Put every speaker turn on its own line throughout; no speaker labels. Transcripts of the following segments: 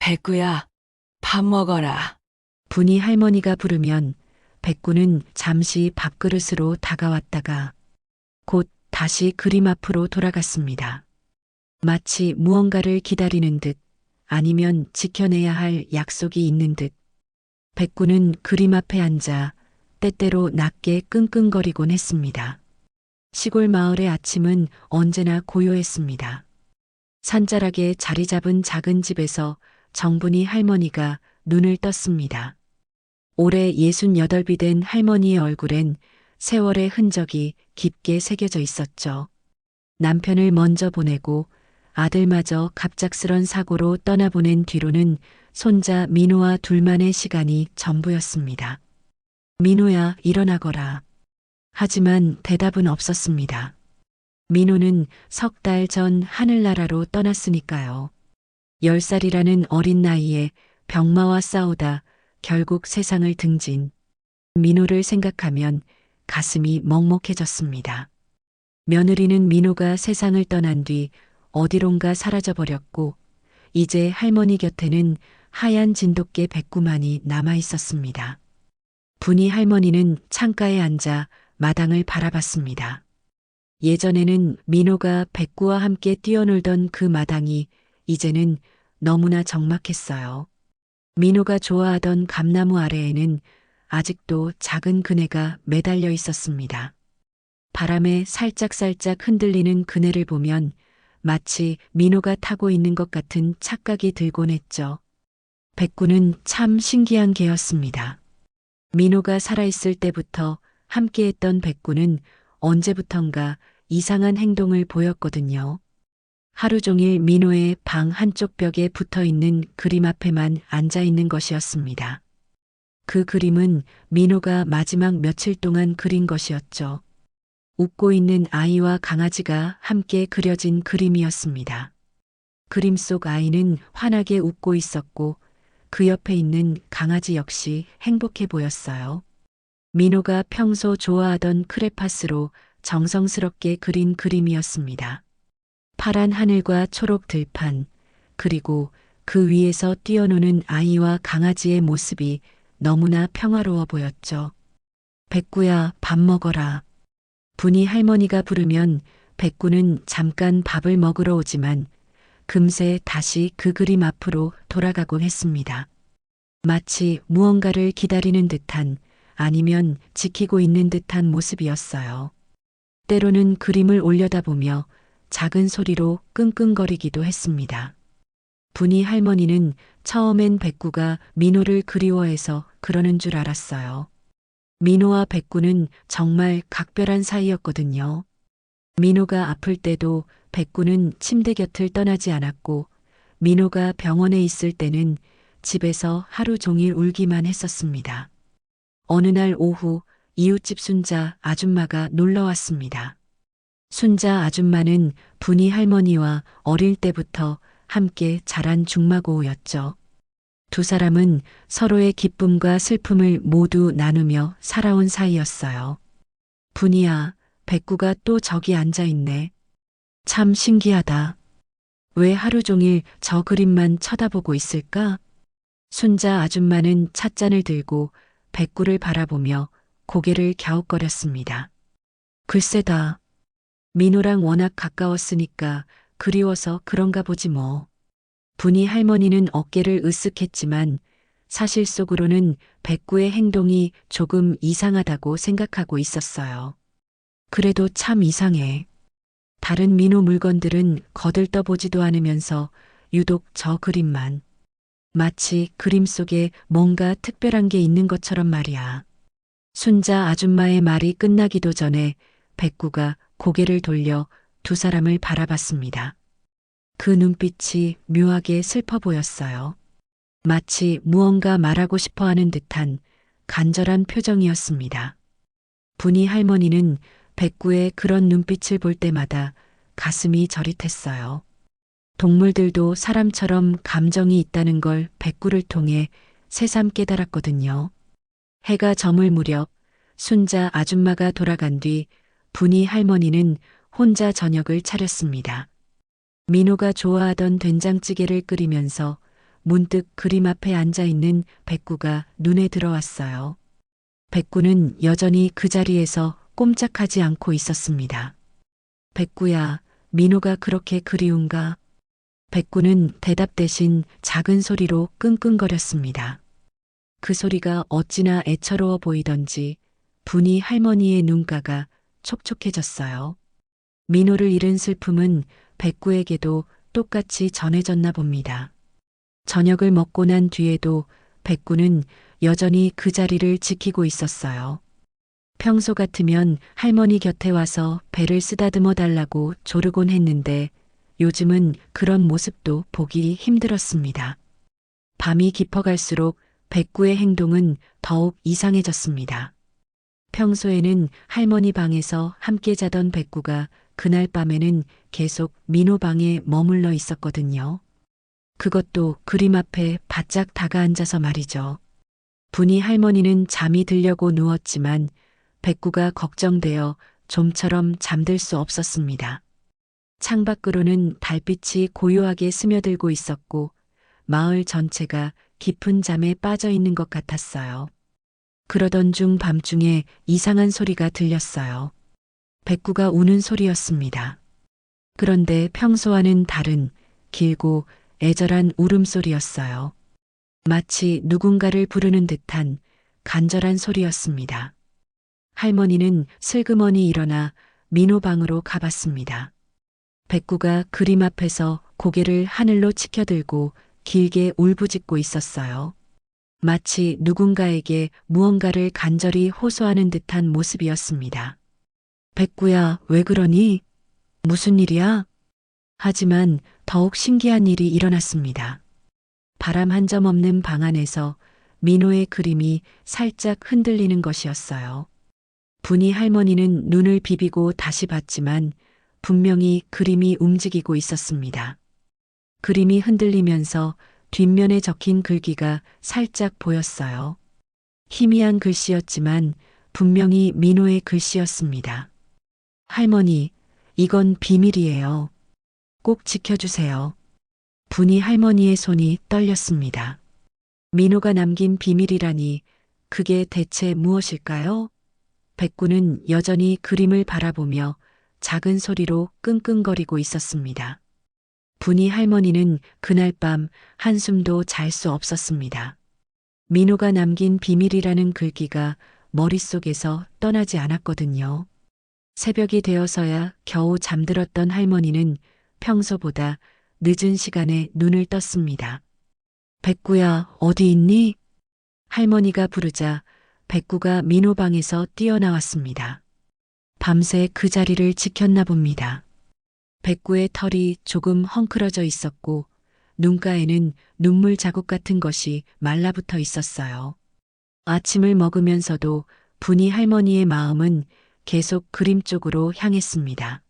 백구야, 밥 먹어라.
분이 할머니가 부르면 백구는 잠시 밥그릇으로 다가왔다가 곧 다시 그림 앞으로 돌아갔습니다. 마치 무언가를 기다리는 듯 아니면 지켜내야 할 약속이 있는 듯 백구는 그림 앞에 앉아 때때로 낮게 끙끙거리곤 했습니다. 시골 마을의 아침은 언제나 고요했습니다. 산자락에 자리 잡은 작은 집에서 정분이 할머니가 눈을 떴습니다. 올해 68이 된 할머니의 얼굴엔 세월의 흔적이 깊게 새겨져 있었죠. 남편을 먼저 보내고 아들마저 갑작스런 사고로 떠나보낸 뒤로는 손자 민호와 둘만의 시간이 전부였습니다. 민호야, 일어나거라. 하지만 대답은 없었습니다. 민호는 석 달 전 하늘나라로 떠났으니까요. 10살이라는 어린 나이에 병마와 싸우다 결국 세상을 등진 민호를 생각하면 가슴이 먹먹해졌습니다. 며느리는 민호가 세상을 떠난 뒤 어디론가 사라져버렸고 이제 할머니 곁에는 하얀 진돗개 백구만이 남아 있었습니다. 분이 할머니는 창가에 앉아 마당을 바라봤습니다. 예전에는 민호가 백구와 함께 뛰어놀던 그 마당이 이제는 너무나 적막했어요. 민호가 좋아하던 감나무 아래에는 아직도 작은 그네가 매달려 있었습니다. 바람에 살짝살짝 흔들리는 그네를 보면 마치 민호가 타고 있는 것 같은 착각이 들곤 했죠. 백구는 참 신기한 개였습니다. 민호가 살아있을 때부터 함께했던 백구는 언제부턴가 이상한 행동을 보였거든요. 하루 종일 민호의 방 한쪽 벽에 붙어 있는 그림 앞에만 앉아 있는 것이었습니다. 그 그림은 민호가 마지막 며칠 동안 그린 것이었죠. 웃고 있는 아이와 강아지가 함께 그려진 그림이었습니다. 그림 속 아이는 환하게 웃고 있었고 그 옆에 있는 강아지 역시 행복해 보였어요. 민호가 평소 좋아하던 크레파스로 정성스럽게 그린 그림이었습니다. 파란 하늘과 초록 들판, 그리고 그 위에서 뛰어노는 아이와 강아지의 모습이 너무나 평화로워 보였죠. 백구야, 밥 먹어라. 분이 할머니가 부르면 백구는 잠깐 밥을 먹으러 오지만 금세 다시 그 그림 앞으로 돌아가곤 했습니다. 마치 무언가를 기다리는 듯한 아니면 지키고 있는 듯한 모습이었어요. 때로는 그림을 올려다보며 작은 소리로 끙끙거리기도 했습니다. 분이 할머니는 처음엔 백구가 민호를 그리워해서 그러는 줄 알았어요. 민호와 백구는 정말 각별한 사이였거든요. 민호가 아플 때도 백구는 침대 곁을 떠나지 않았고 민호가 병원에 있을 때는 집에서 하루 종일 울기만 했었습니다. 어느 날 오후 이웃집 순자 아줌마가 놀러 왔습니다. 순자 아줌마는 분이 할머니와 어릴 때부터 함께 자란 중마고우였죠. 두 사람은 서로의 기쁨과 슬픔을 모두 나누며 살아온 사이였어요. 분이야, 백구가 또 저기 앉아 있네. 참 신기하다. 왜 하루 종일 저 그림만 쳐다보고 있을까? 순자 아줌마는 찻잔을 들고 백구를 바라보며 고개를 갸웃거렸습니다. 글쎄다. 민호랑 워낙 가까웠으니까 그리워서 그런가 보지 뭐. 분이 할머니는 어깨를 으쓱했지만 사실 속으로는 백구의 행동이 조금 이상하다고 생각하고 있었어요. 그래도 참 이상해. 다른 민호 물건들은 거들떠보지도 않으면서 유독 저 그림만. 마치 그림 속에 뭔가 특별한 게 있는 것처럼 말이야. 순자 아줌마의 말이 끝나기도 전에 백구가 고개를 돌려 두 사람을 바라봤습니다. 그 눈빛이 묘하게 슬퍼 보였어요. 마치 무언가 말하고 싶어 하는 듯한 간절한 표정이었습니다. 분이 할머니는 백구의 그런 눈빛을 볼 때마다 가슴이 저릿했어요. 동물들도 사람처럼 감정이 있다는 걸 백구를 통해 새삼 깨달았거든요. 해가 저물 무렵 순자 아줌마가 돌아간 뒤 분이 할머니는 혼자 저녁을 차렸습니다. 민호가 좋아하던 된장찌개를 끓이면서 문득 그림 앞에 앉아 있는 백구가 눈에 들어왔어요. 백구는 여전히 그 자리에서 꼼짝하지 않고 있었습니다. 백구야, 민호가 그렇게 그리운가? 백구는 대답 대신 작은 소리로 끙끙거렸습니다. 그 소리가 어찌나 애처로워 보이던지 분이 할머니의 눈가가 촉촉해졌어요. 민호를 잃은 슬픔은 백구에게도 똑같이 전해졌나 봅니다. 저녁을 먹고 난 뒤에도 백구는 여전히 그 자리를 지키고 있었어요. 평소 같으면 할머니 곁에 와서 배를 쓰다듬어 달라고 조르곤 했는데 요즘은 그런 모습도 보기 힘들었습니다. 밤이 깊어갈수록 백구의 행동은 더욱 이상해졌습니다. 평소에는 할머니 방에서 함께 자던 백구가 그날 밤에는 계속 민호 방에 머물러 있었거든요. 그것도 그림 앞에 바짝 다가앉아서 말이죠. 분이 할머니는 잠이 들려고 누웠지만 백구가 걱정되어 좀처럼 잠들 수 없었습니다. 창밖으로는 달빛이 고요하게 스며들고 있었고 마을 전체가 깊은 잠에 빠져 있는 것 같았어요. 그러던 중 밤중에 이상한 소리가 들렸어요. 백구가 우는 소리였습니다. 그런데 평소와는 다른 길고 애절한 울음소리였어요. 마치 누군가를 부르는 듯한 간절한 소리였습니다. 할머니는 슬그머니 일어나 민호 방으로 가봤습니다. 백구가 그림 앞에서 고개를 하늘로 치켜들고 길게 울부짖고 있었어요. 마치 누군가에게 무언가를 간절히 호소하는 듯한 모습이었습니다. 백구야, 왜 그러니? 무슨 일이야? 하지만 더욱 신기한 일이 일어났습니다. 바람 한 점 없는 방 안에서 민호의 그림이 살짝 흔들리는 것이었어요. 분이 할머니는 눈을 비비고 다시 봤지만 분명히 그림이 움직이고 있었습니다. 그림이 흔들리면서 뒷면에 적힌 글귀가 살짝 보였어요. 희미한 글씨였지만 분명히 민호의 글씨였습니다. 할머니, 이건 비밀이에요. 꼭 지켜주세요. 분이 할머니의 손이 떨렸습니다. 민호가 남긴 비밀이라니 그게 대체 무엇일까요? 백구는 여전히 그림을 바라보며 작은 소리로 끙끙거리고 있었습니다. 분이 할머니는 그날 밤 한숨도 잘 수 없었습니다. 민호가 남긴 비밀이라는 글귀가 머릿속에서 떠나지 않았거든요. 새벽이 되어서야 겨우 잠들었던 할머니는 평소보다 늦은 시간에 눈을 떴습니다. 백구야, 어디 있니? 할머니가 부르자 백구가 민호 방에서 뛰어나왔습니다. 밤새 그 자리를 지켰나 봅니다. 백구의 털이 조금 헝클어져 있었고 눈가에는 눈물 자국 같은 것이 말라붙어 있었어요. 아침을 먹으면서도 분이 할머니의 마음은 계속 그림 쪽으로 향했습니다.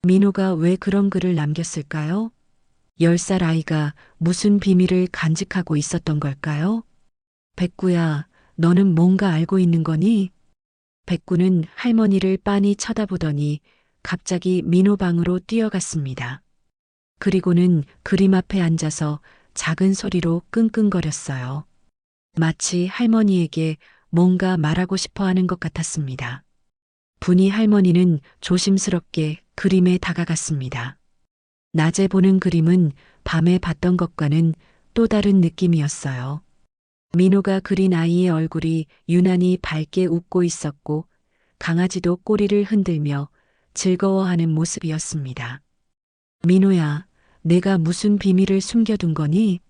민호가 왜 그런 글을 남겼을까요? 10살 아이가 무슨 비밀을 간직하고 있었던 걸까요? 백구야, 너는 뭔가 알고 있는 거니? 백구는 할머니를 빤히 쳐다보더니 갑자기 민호 방으로 뛰어갔습니다. 그리고는 그림 앞에 앉아서 작은 소리로 끙끙거렸어요. 마치 할머니에게 뭔가 말하고 싶어 하는 것 같았습니다. 분이 할머니는 조심스럽게 그림에 다가갔습니다. 낮에 보는 그림은 밤에 봤던 것과는 또 다른 느낌이었어요. 민호가 그린 아이의 얼굴이 유난히 밝게 웃고 있었고 강아지도 꼬리를 흔들며 즐거워하는 모습이었습니다. 민호야, 내가 무슨 비밀을 숨겨둔 거니?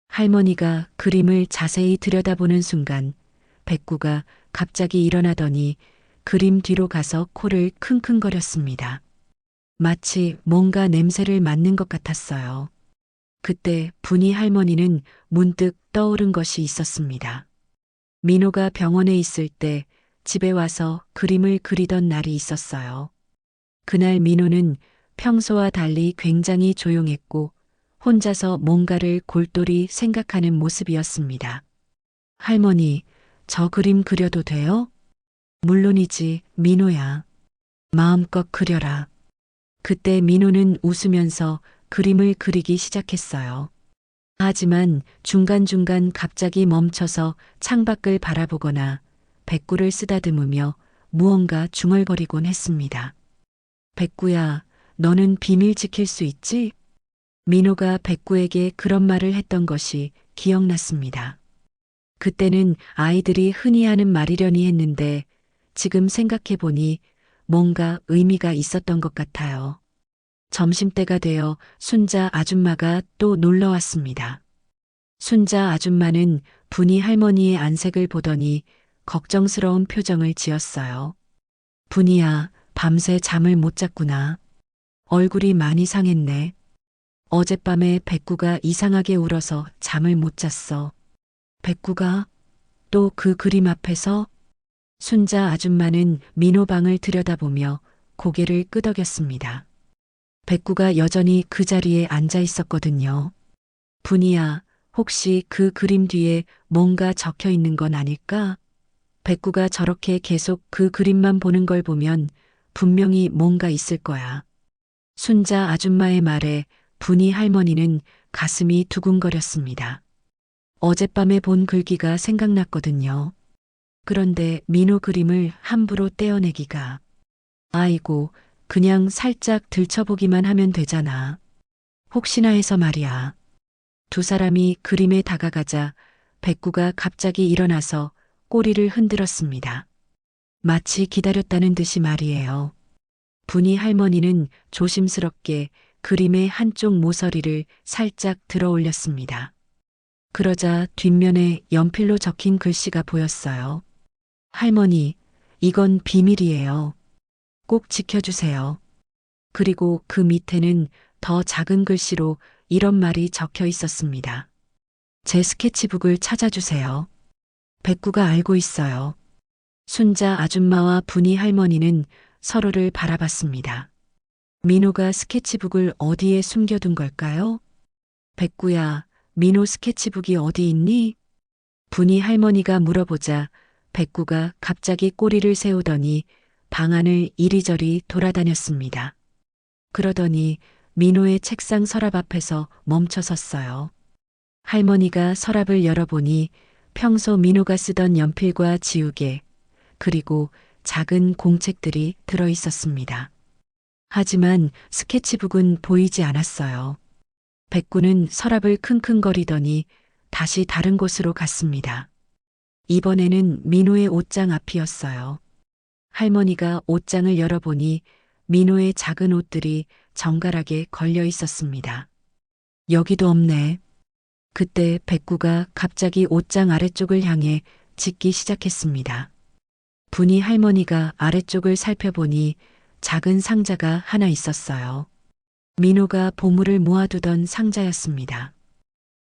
할머니가 그림을 자세히 들여다보는 순간 백구가 갑자기 일어나더니 그림 뒤로 가서 코를 킁킁거렸습니다. 마치 뭔가 냄새를 맡는 것 같았어요. 그때 분이 할머니는 문득 떠오른 것이 있었습니다. 민호가 병원에 있을 때 집에 와서 그림을 그리던 날이 있었어요. 그날 민호는 평소와 달리 굉장히 조용했고 혼자서 뭔가를 골똘히 생각하는 모습이었습니다. 할머니, 저 그림 그려도 돼요? 물론이지, 민호야. 마음껏 그려라. 그때 민호는 웃으면서 그림을 그리기 시작했어요. 하지만 중간중간 갑자기 멈춰서 창밖을 바라보거나 백구를 쓰다듬으며 무언가 중얼거리곤 했습니다. 백구야, 너는 비밀 지킬 수 있지? 민호가 백구에게 그런 말을 했던 것이 기억났습니다. 그때는 아이들이 흔히 하는 말이려니 했는데 지금 생각해보니 뭔가 의미가 있었던 것 같아요. 점심때가 되어 순자 아줌마가 또 놀러 왔습니다. 순자 아줌마는 분이 할머니의 안색을 보더니 걱정스러운 표정을 지었어요. 분이야, 밤새 잠을 못 잤구나. 얼굴이 많이 상했네. 어젯밤에 백구가 이상하게 울어서 잠을 못 잤어. 백구가 또 그 그림 앞에서? 순자 아줌마는 민호 방을 들여다보며 고개를 끄덕였습니다. 백구가 여전히 그 자리에 앉아 있었거든요. 분이야, 혹시 그 그림 뒤에 뭔가 적혀 있는 건 아닐까? 백구가 저렇게 계속 그 그림만 보는 걸 보면 분명히 뭔가 있을 거야. 순자 아줌마의 말에 분이 할머니는 가슴이 두근거렸습니다. 어젯밤에 본 글귀가 생각났거든요. 그런데 민호 그림을 함부로 떼어내기가. 아이고, 그냥 살짝 들춰보기만 하면 되잖아. 혹시나 해서 말이야. 두 사람이 그림에 다가가자 백구가 갑자기 일어나서 꼬리를 흔들었습니다. 마치 기다렸다는 듯이 말이에요. 분이 할머니는 조심스럽게 그림의 한쪽 모서리를 살짝 들어 올렸습니다. 그러자 뒷면에 연필로 적힌 글씨가 보였어요. 할머니, 이건 비밀이에요. 꼭 지켜주세요. 그리고 그 밑에는 더 작은 글씨로 이런 말이 적혀 있었습니다. 제 스케치북을 찾아주세요. 백구가 알고 있어요. 순자 아줌마와 분이 할머니는 서로를 바라봤습니다. 민호가 스케치북을 어디에 숨겨둔 걸까요? 백구야, 민호 스케치북이 어디 있니? 분이 할머니가 물어보자 백구가 갑자기 꼬리를 세우더니 방 안을 이리저리 돌아다녔습니다. 그러더니 민호의 책상 서랍 앞에서 멈춰 섰어요. 할머니가 서랍을 열어보니 평소 민호가 쓰던 연필과 지우개, 그리고 작은 공책들이 들어 있었습니다. 하지만 스케치북은 보이지 않았어요. 백구는 서랍을 킁킁거리더니 다시 다른 곳으로 갔습니다. 이번에는 민호의 옷장 앞이었어요. 할머니가 옷장을 열어보니 민호의 작은 옷들이 정갈하게 걸려 있었습니다. 여기도 없네. 그때 백구가 갑자기 옷장 아래쪽을 향해 짖기 시작했습니다. 분이 할머니가 아래쪽을 살펴보니 작은 상자가 하나 있었어요. 민호가 보물을 모아두던 상자였습니다.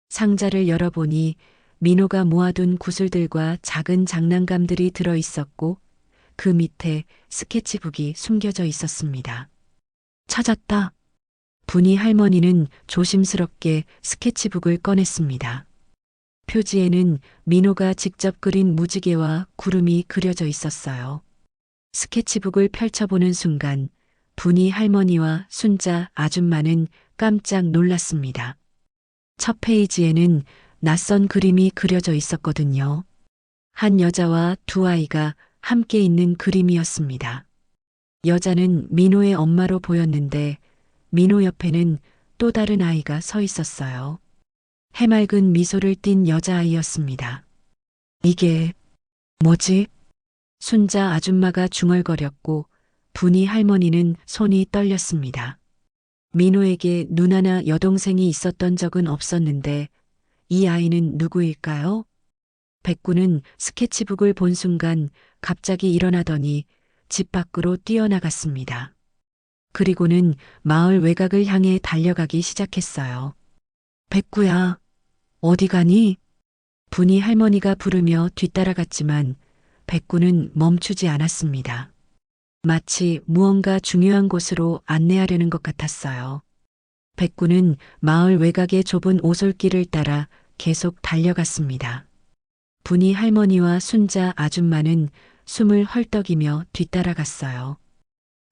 상자를 열어보니 민호가 모아둔 구슬들과 작은 장난감들이 들어 있었고 그 밑에 스케치북이 숨겨져 있었습니다. 찾았다. 분이 할머니는 조심스럽게 스케치북을 꺼냈습니다. 표지에는 민호가 직접 그린 무지개와 구름이 그려져 있었어요. 스케치북을 펼쳐보는 순간 분이 할머니와 순자 아줌마는 깜짝 놀랐습니다. 첫 페이지에는 낯선 그림이 그려져 있었거든요. 한 여자와 두 아이가 함께 있는 그림이었습니다. 여자는 민호의 엄마로 보였는데 민호 옆에는 또 다른 아이가 서 있었어요. 해맑은 미소를 띤 여자아이였습니다. 이게 뭐지? 순자 아줌마가 중얼거렸고 분이 할머니는 손이 떨렸습니다. 민호에게 누나나 여동생이 있었던 적은 없었는데 이 아이는 누구일까요? 백구는 스케치북을 본 순간 갑자기 일어나더니 집 밖으로 뛰어나갔습니다. 그리고는 마을 외곽을 향해 달려가기 시작했어요. 백구야, 어디 가니? 분이 할머니가 부르며 뒤따라갔지만 백구는 멈추지 않았습니다. 마치 무언가 중요한 곳으로 안내하려는 것 같았어요. 백구는 마을 외곽의 좁은 오솔길을 따라 계속 달려갔습니다. 분이 할머니와 순자 아줌마는 숨을 헐떡이며 뒤따라갔어요.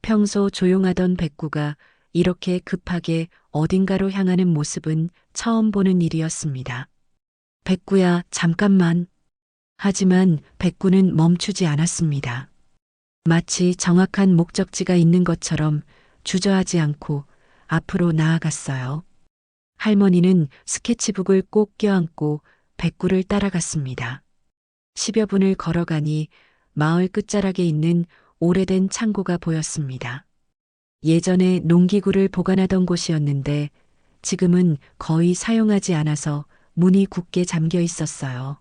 평소 조용하던 백구가 이렇게 급하게 어딘가로 향하는 모습은 처음 보는 일이었습니다. 백구야, 잠깐만. 하지만 백구는 멈추지 않았습니다. 마치 정확한 목적지가 있는 것처럼 주저하지 않고 앞으로 나아갔어요. 할머니는 스케치북을 꼭 껴안고 백구를 따라갔습니다. 10여 분을 걸어가니 마을 끝자락에 있는 오래된 창고가 보였습니다. 예전에 농기구를 보관하던 곳이었는데 지금은 거의 사용하지 않아서 문이 굳게 잠겨 있었어요.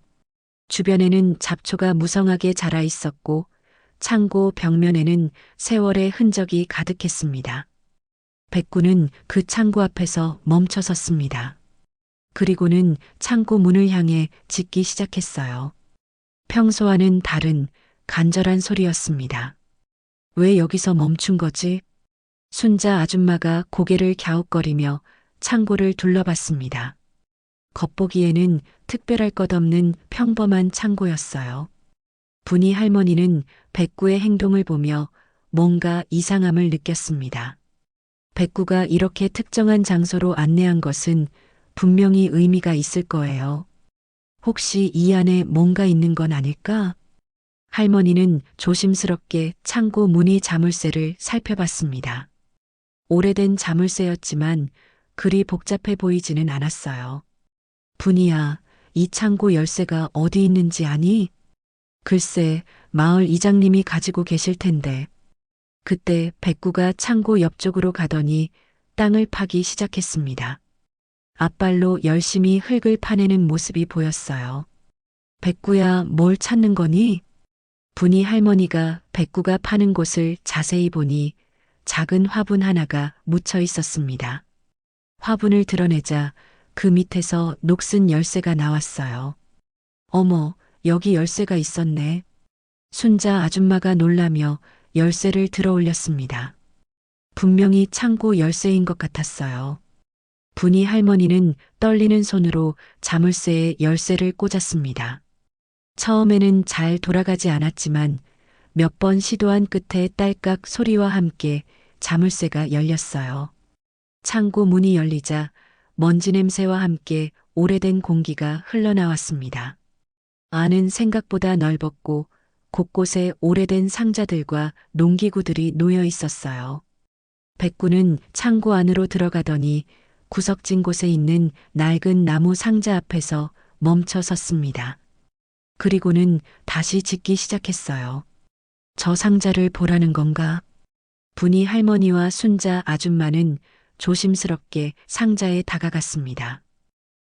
주변에는 잡초가 무성하게 자라 있었고 창고 벽면에는 세월의 흔적이 가득했습니다. 백구는 그 창고 앞에서 멈춰 섰습니다. 그리고는 창고 문을 향해 짖기 시작했어요. 평소와는 다른 간절한 소리였습니다. 왜 여기서 멈춘 거지? 순자 아줌마가 고개를 갸웃거리며 창고를 둘러봤습니다. 겉보기에는 특별할 것 없는 평범한 창고였어요. 분이 할머니는 백구의 행동을 보며 뭔가 이상함을 느꼈습니다. 백구가 이렇게 특정한 장소로 안내한 것은 분명히 의미가 있을 거예요. 혹시 이 안에 뭔가 있는 건 아닐까? 할머니는 조심스럽게 창고 무늬 자물쇠를 살펴봤습니다. 오래된 자물쇠였지만 그리 복잡해 보이지는 않았어요. 분이야, 이 창고 열쇠가 어디 있는지 아니? 글쎄, 마을 이장님이 가지고 계실 텐데. 그때 백구가 창고 옆쪽으로 가더니 땅을 파기 시작했습니다. 앞발로 열심히 흙을 파내는 모습이 보였어요. 백구야, 뭘 찾는 거니? 분이 할머니가 백구가 파는 곳을 자세히 보니 작은 화분 하나가 묻혀 있었습니다. 화분을 드러내자 그 밑에서 녹슨 열쇠가 나왔어요. 어머, 여기 열쇠가 있었네. 순자 아줌마가 놀라며 열쇠를 들어 올렸습니다. 분명히 창고 열쇠인 것 같았어요. 분이 할머니는 떨리는 손으로 자물쇠에 열쇠를 꽂았습니다. 처음에는 잘 돌아가지 않았지만 몇 번 시도한 끝에 딸깍 소리와 함께 자물쇠가 열렸어요. 창고 문이 열리자 먼지 냄새와 함께 오래된 공기가 흘러나왔습니다. 안은 생각보다 넓었고 곳곳에 오래된 상자들과 농기구들이 놓여 있었어요. 백구는 창고 안으로 들어가더니 구석진 곳에 있는 낡은 나무 상자 앞에서 멈춰 섰습니다. 그리고는 다시 짖기 시작했어요. 저 상자를 보라는 건가? 분이 할머니와 순자 아줌마는 조심스럽게 상자에 다가갔습니다.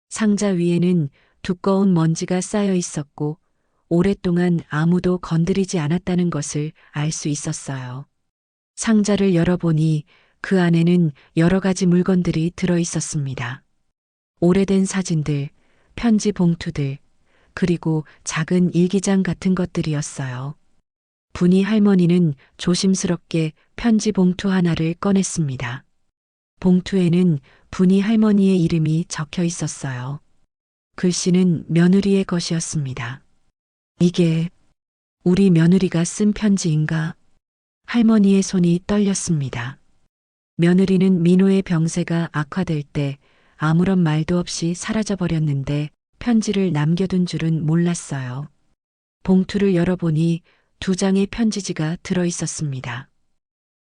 상자 위에는 두꺼운 먼지가 쌓여 있었고 오랫동안 아무도 건드리지 않았다는 것을 알 수 있었어요. 상자를 열어보니 그 안에는 여러 가지 물건들이 들어 있었습니다. 오래된 사진들, 편지 봉투들, 그리고 작은 일기장 같은 것들이었어요. 분이 할머니는 조심스럽게 편지 봉투 하나를 꺼냈습니다. 봉투에는 분이 할머니의 이름이 적혀 있었어요. 글씨는 며느리의 것이었습니다. 이게 우리 며느리가 쓴 편지인가? 할머니의 손이 떨렸습니다. 며느리는 민호의 병세가 악화될 때 아무런 말도 없이 사라져버렸는데 편지를 남겨둔 줄은 몰랐어요. 봉투를 열어보니 2장의 편지지가 들어 있었습니다.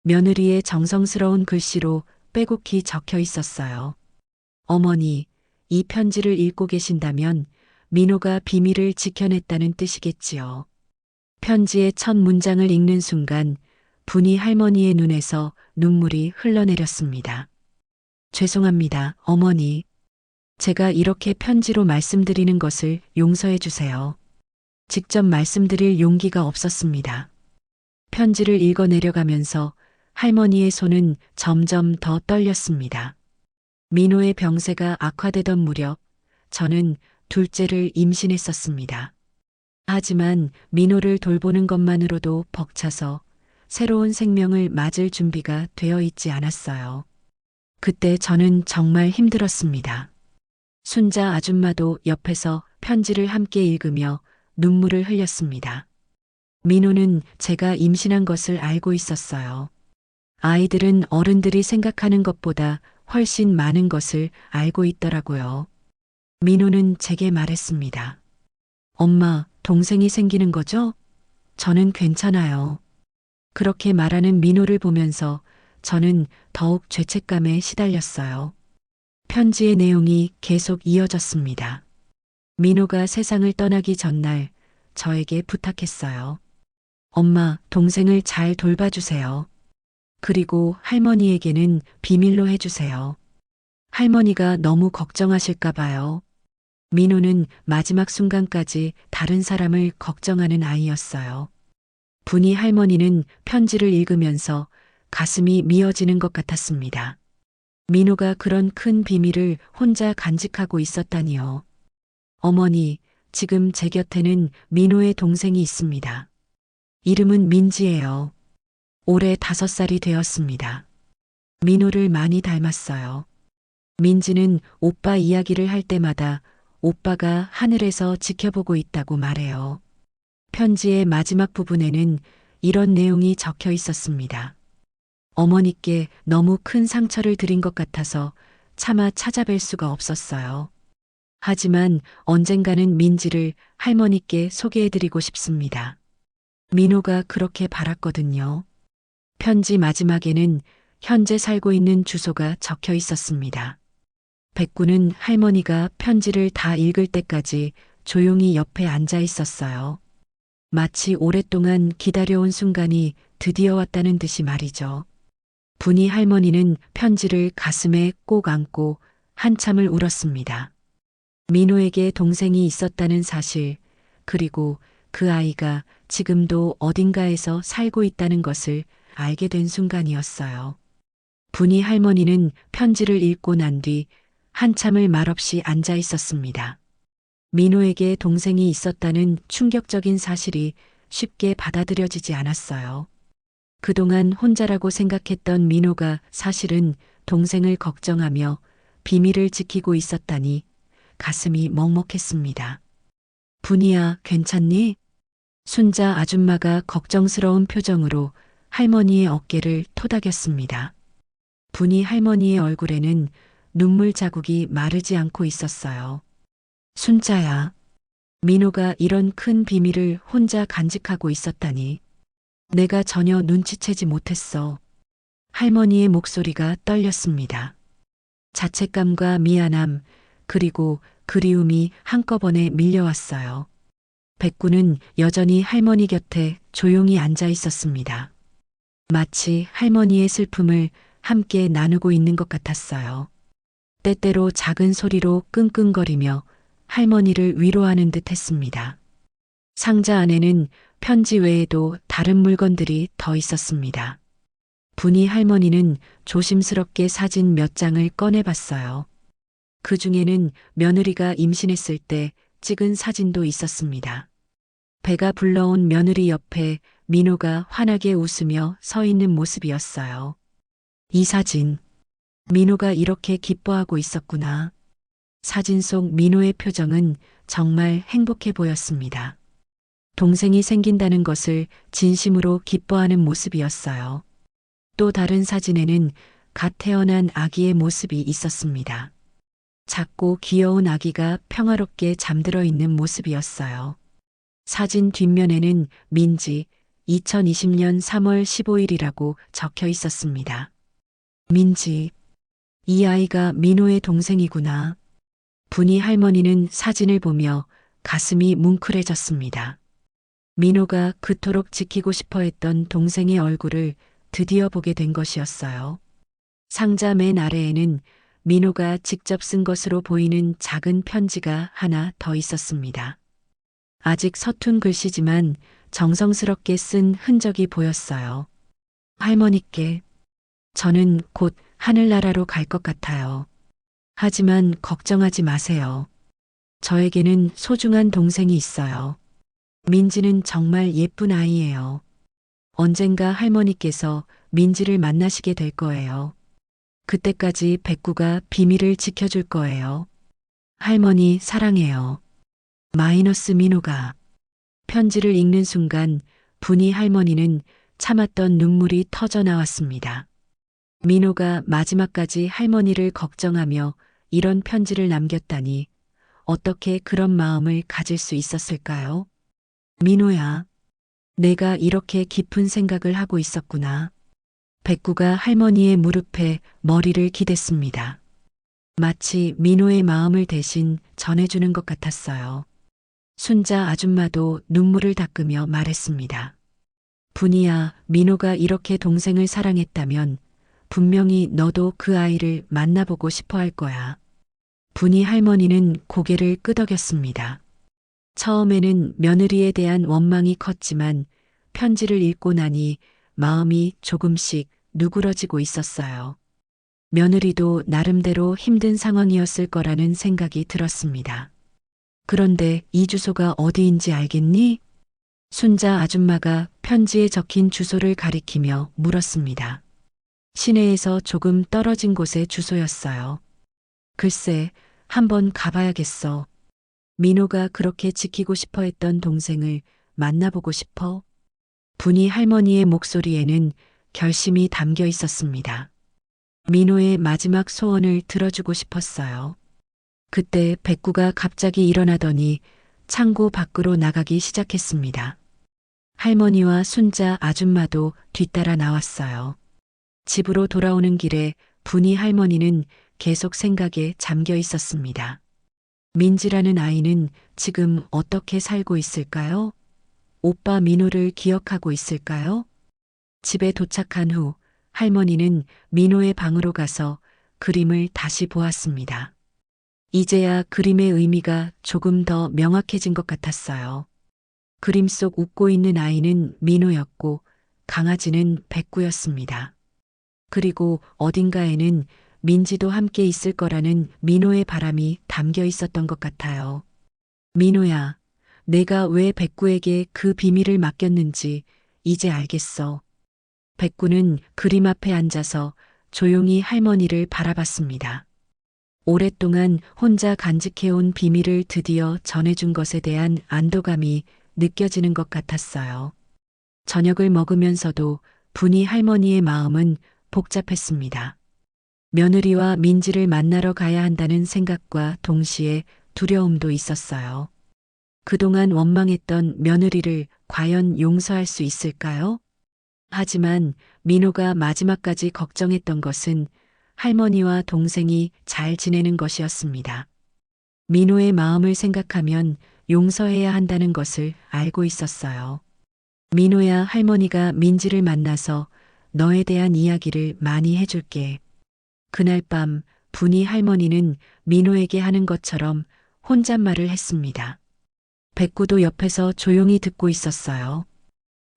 며느리의 정성스러운 글씨로 빼곡히 적혀 있었어요. 어머니, 이 편지를 읽고 계신다면 민호가 비밀을 지켜냈다는 뜻이겠지요. 편지의 첫 문장을 읽는 순간 분이 할머니의 눈에서 눈물이 흘러내렸습니다. 죄송합니다, 어머니. 제가 이렇게 편지로 말씀드리는 것을 용서해 주세요. 직접 말씀드릴 용기가 없었습니다. 편지를 읽어 내려가면서 할머니의 손은 점점 더 떨렸습니다. 민호의 병세가 악화되던 무렵 저는 둘째를 임신했었습니다. 하지만 민호를 돌보는 것만으로도 벅차서 새로운 생명을 맞을 준비가 되어 있지 않았어요. 그때 저는 정말 힘들었습니다. 순자 아줌마도 옆에서 편지를 함께 읽으며 눈물을 흘렸습니다. 민호는 제가 임신한 것을 알고 있었어요. 아이들은 어른들이 생각하는 것보다 훨씬 많은 것을 알고 있더라고요. 민호는 제게 말했습니다. 엄마, 동생이 생기는 거죠? 저는 괜찮아요. 그렇게 말하는 민호를 보면서 저는 더욱 죄책감에 시달렸어요. 편지의 내용이 계속 이어졌습니다. 민호가 세상을 떠나기 전날 저에게 부탁했어요. 엄마, 동생을 잘 돌봐주세요. 그리고 할머니에게는 비밀로 해주세요. 할머니가 너무 걱정하실까 봐요. 민호는 마지막 순간까지 다른 사람을 걱정하는 아이였어요. 분이 할머니는 편지를 읽으면서 가슴이 미어지는 것 같았습니다. 민호가 그런 큰 비밀을 혼자 간직하고 있었다니요. 어머니, 지금 제 곁에는 민호의 동생이 있습니다. 이름은 민지예요. 올해 5살이 되었습니다. 민호를 많이 닮았어요. 민지는 오빠 이야기를 할 때마다 오빠가 하늘에서 지켜보고 있다고 말해요. 편지의 마지막 부분에는 이런 내용이 적혀 있었습니다. 어머니께 너무 큰 상처를 드린 것 같아서 차마 찾아뵐 수가 없었어요. 하지만 언젠가는 민지를 할머니께 소개해드리고 싶습니다. 민호가 그렇게 바랐거든요. 편지 마지막에는 현재 살고 있는 주소가 적혀 있었습니다. 백구는 할머니가 편지를 다 읽을 때까지 조용히 옆에 앉아 있었어요. 마치 오랫동안 기다려온 순간이 드디어 왔다는 듯이 말이죠. 분이 할머니는 편지를 가슴에 꼭 안고 한참을 울었습니다. 민호에게 동생이 있었다는 사실, 그리고 그 아이가 지금도 어딘가에서 살고 있다는 것을 알게 된 순간이었어요. 분이 할머니는 편지를 읽고 난 뒤 한참을 말없이 앉아 있었습니다. 민호에게 동생이 있었다는 충격적인 사실이 쉽게 받아들여지지 않았어요. 그동안 혼자라고 생각했던 민호가 사실은 동생을 걱정하며 비밀을 지키고 있었다니 가슴이 먹먹했습니다. 분이야, 괜찮니? 순자 아줌마가 걱정스러운 표정으로 할머니의 어깨를 토닥였습니다. 분이 할머니의 얼굴에는 눈물 자국이 마르지 않고 있었어요. 순자야, 민호가 이런 큰 비밀을 혼자 간직하고 있었다니. 내가 전혀 눈치채지 못했어. 할머니의 목소리가 떨렸습니다. 자책감과 미안함, 그리고 그리움이 한꺼번에 밀려왔어요. 백구는 여전히 할머니 곁에 조용히 앉아 있었습니다. 마치 할머니의 슬픔을 함께 나누고 있는 것 같았어요. 때때로 작은 소리로 끙끙거리며 할머니를 위로하는 듯 했습니다. 상자 안에는 편지 외에도 다른 물건들이 더 있었습니다. 분이 할머니는 조심스럽게 사진 몇 장을 꺼내봤어요. 그 중에는 며느리가 임신했을 때 찍은 사진도 있었습니다. 배가 불러온 며느리 옆에 민호가 환하게 웃으며 서 있는 모습이었어요. 이 사진, 민호가 이렇게 기뻐하고 있었구나. 사진 속 민호의 표정은 정말 행복해 보였습니다. 동생이 생긴다는 것을 진심으로 기뻐하는 모습이었어요. 또 다른 사진에는 갓 태어난 아기의 모습이 있었습니다. 작고 귀여운 아기가 평화롭게 잠들어 있는 모습이었어요. 사진 뒷면에는 민지 2020년 3월 15일이라고 적혀 있었습니다. 민지, 이 아이가 민호의 동생이구나. 분이 할머니는 사진을 보며 가슴이 뭉클해졌습니다. 민호가 그토록 지키고 싶어 했던 동생의 얼굴을 드디어 보게 된 것이었어요. 상자 맨 아래에는 민호가 직접 쓴 것으로 보이는 작은 편지가 하나 더 있었습니다. 아직 서툰 글씨지만 정성스럽게 쓴 흔적이 보였어요. 할머니께, 저는 곧 하늘나라로 갈 것 같아요. 하지만 걱정하지 마세요. 저에게는 소중한 동생이 있어요. 민지는 정말 예쁜 아이예요. 언젠가 할머니께서 민지를 만나시게 될 거예요. 그때까지 백구가 비밀을 지켜줄 거예요. 할머니 사랑해요. 마이너스 민호가. 편지를 읽는 순간 분이 할머니는 참았던 눈물이 터져 나왔습니다. 민호가 마지막까지 할머니를 걱정하며 이런 편지를 남겼다니 어떻게 그런 마음을 가질 수 있었을까요? 민호야, 내가 이렇게 깊은 생각을 하고 있었구나. 백구가 할머니의 무릎에 머리를 기댔습니다. 마치 민호의 마음을 대신 전해주는 것 같았어요. 순자 아줌마도 눈물을 닦으며 말했습니다. 분이야, 민호가 이렇게 동생을 사랑했다면 분명히 너도 그 아이를 만나보고 싶어 할 거야. 분이 할머니는 고개를 끄덕였습니다. 처음에는 며느리에 대한 원망이 컸지만 편지를 읽고 나니 마음이 조금씩 누그러지고 있었어요. 며느리도 나름대로 힘든 상황이었을 거라는 생각이 들었습니다. 그런데 이 주소가 어디인지 알겠니? 순자 아줌마가 편지에 적힌 주소를 가리키며 물었습니다. 시내에서 조금 떨어진 곳의 주소였어요. 글쎄, 한번 가봐야겠어. 민호가 그렇게 지키고 싶어 했던 동생을 만나보고 싶어? 분이 할머니의 목소리에는 결심이 담겨 있었습니다. 민호의 마지막 소원을 들어주고 싶었어요. 그때 백구가 갑자기 일어나더니 창고 밖으로 나가기 시작했습니다. 할머니와 순자 아줌마도 뒤따라 나왔어요. 집으로 돌아오는 길에 분이 할머니는 계속 생각에 잠겨 있었습니다. 민지라는 아이는 지금 어떻게 살고 있을까요? 오빠 민호를 기억하고 있을까요? 집에 도착한 후 할머니는 민호의 방으로 가서 그림을 다시 보았습니다. 이제야 그림의 의미가 조금 더 명확해진 것 같았어요. 그림 속 웃고 있는 아이는 민호였고 강아지는 백구였습니다. 그리고 어딘가에는 민지도 함께 있을 거라는 민호의 바람이 담겨 있었던 것 같아요. 민호야, 내가 왜 백구에게 그 비밀을 맡겼는지 이제 알겠어. 백구는 그림 앞에 앉아서 조용히 할머니를 바라봤습니다. 오랫동안 혼자 간직해온 비밀을 드디어 전해준 것에 대한 안도감이 느껴지는 것 같았어요. 저녁을 먹으면서도 분이 할머니의 마음은 복잡했습니다. 며느리와 민지를 만나러 가야 한다는 생각과 동시에 두려움도 있었어요. 그동안 원망했던 며느리를 과연 용서할 수 있을까요? 하지만 민호가 마지막까지 걱정했던 것은 할머니와 동생이 잘 지내는 것이었습니다. 민호의 마음을 생각하면 용서해야 한다는 것을 알고 있었어요. 민호야, 할머니가 민지를 만나서 너에 대한 이야기를 많이 해줄게. 그날 밤 분이 할머니는 민호에게 하는 것처럼 혼잣말을 했습니다. 백구도 옆에서 조용히 듣고 있었어요.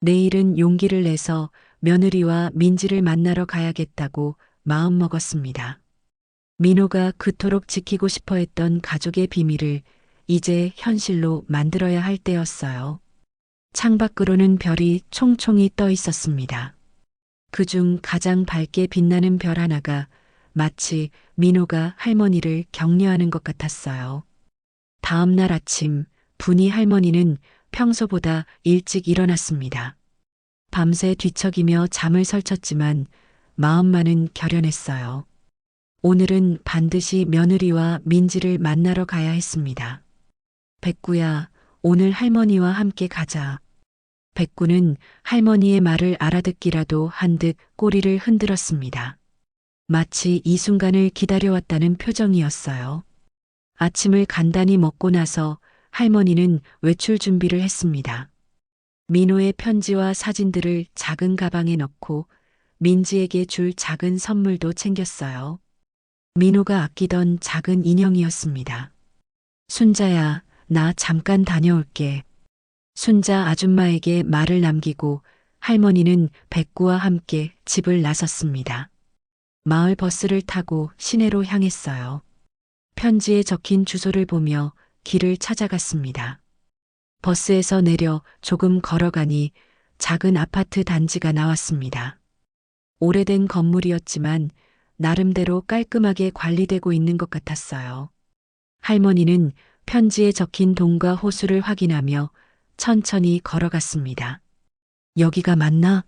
내일은 용기를 내서 며느리와 민지를 만나러 가야겠다고 마음먹었습니다. 민호가 그토록 지키고 싶어 했던 가족의 비밀을 이제 현실로 만들어야 할 때였어요. 창밖으로는 별이 총총히 떠 있었습니다. 그중 가장 밝게 빛나는 별 하나가 마치 민호가 할머니를 격려하는 것 같았어요. 다음 날 아침, 분이 할머니는 평소보다 일찍 일어났습니다. 밤새 뒤척이며 잠을 설쳤지만 마음만은 결연했어요. 오늘은 반드시 며느리와 민지를 만나러 가야 했습니다. 백구야, 오늘 할머니와 함께 가자. 백구는 할머니의 말을 알아듣기라도 한 듯 꼬리를 흔들었습니다. 마치 이 순간을 기다려왔다는 표정이었어요. 아침을 간단히 먹고 나서 할머니는 외출 준비를 했습니다. 민호의 편지와 사진들을 작은 가방에 넣고 민지에게 줄 작은 선물도 챙겼어요. 민호가 아끼던 작은 인형이었습니다. 순자야, 나 잠깐 다녀올게. 순자 아줌마에게 말을 남기고 할머니는 백구와 함께 집을 나섰습니다. 마을 버스를 타고 시내로 향했어요. 편지에 적힌 주소를 보며 길을 찾아갔습니다. 버스에서 내려 조금 걸어가니 작은 아파트 단지가 나왔습니다. 오래된 건물이었지만 나름대로 깔끔하게 관리되고 있는 것 같았어요. 할머니는 편지에 적힌 동과 호수를 확인하며 천천히 걸어갔습니다. 여기가 맞나?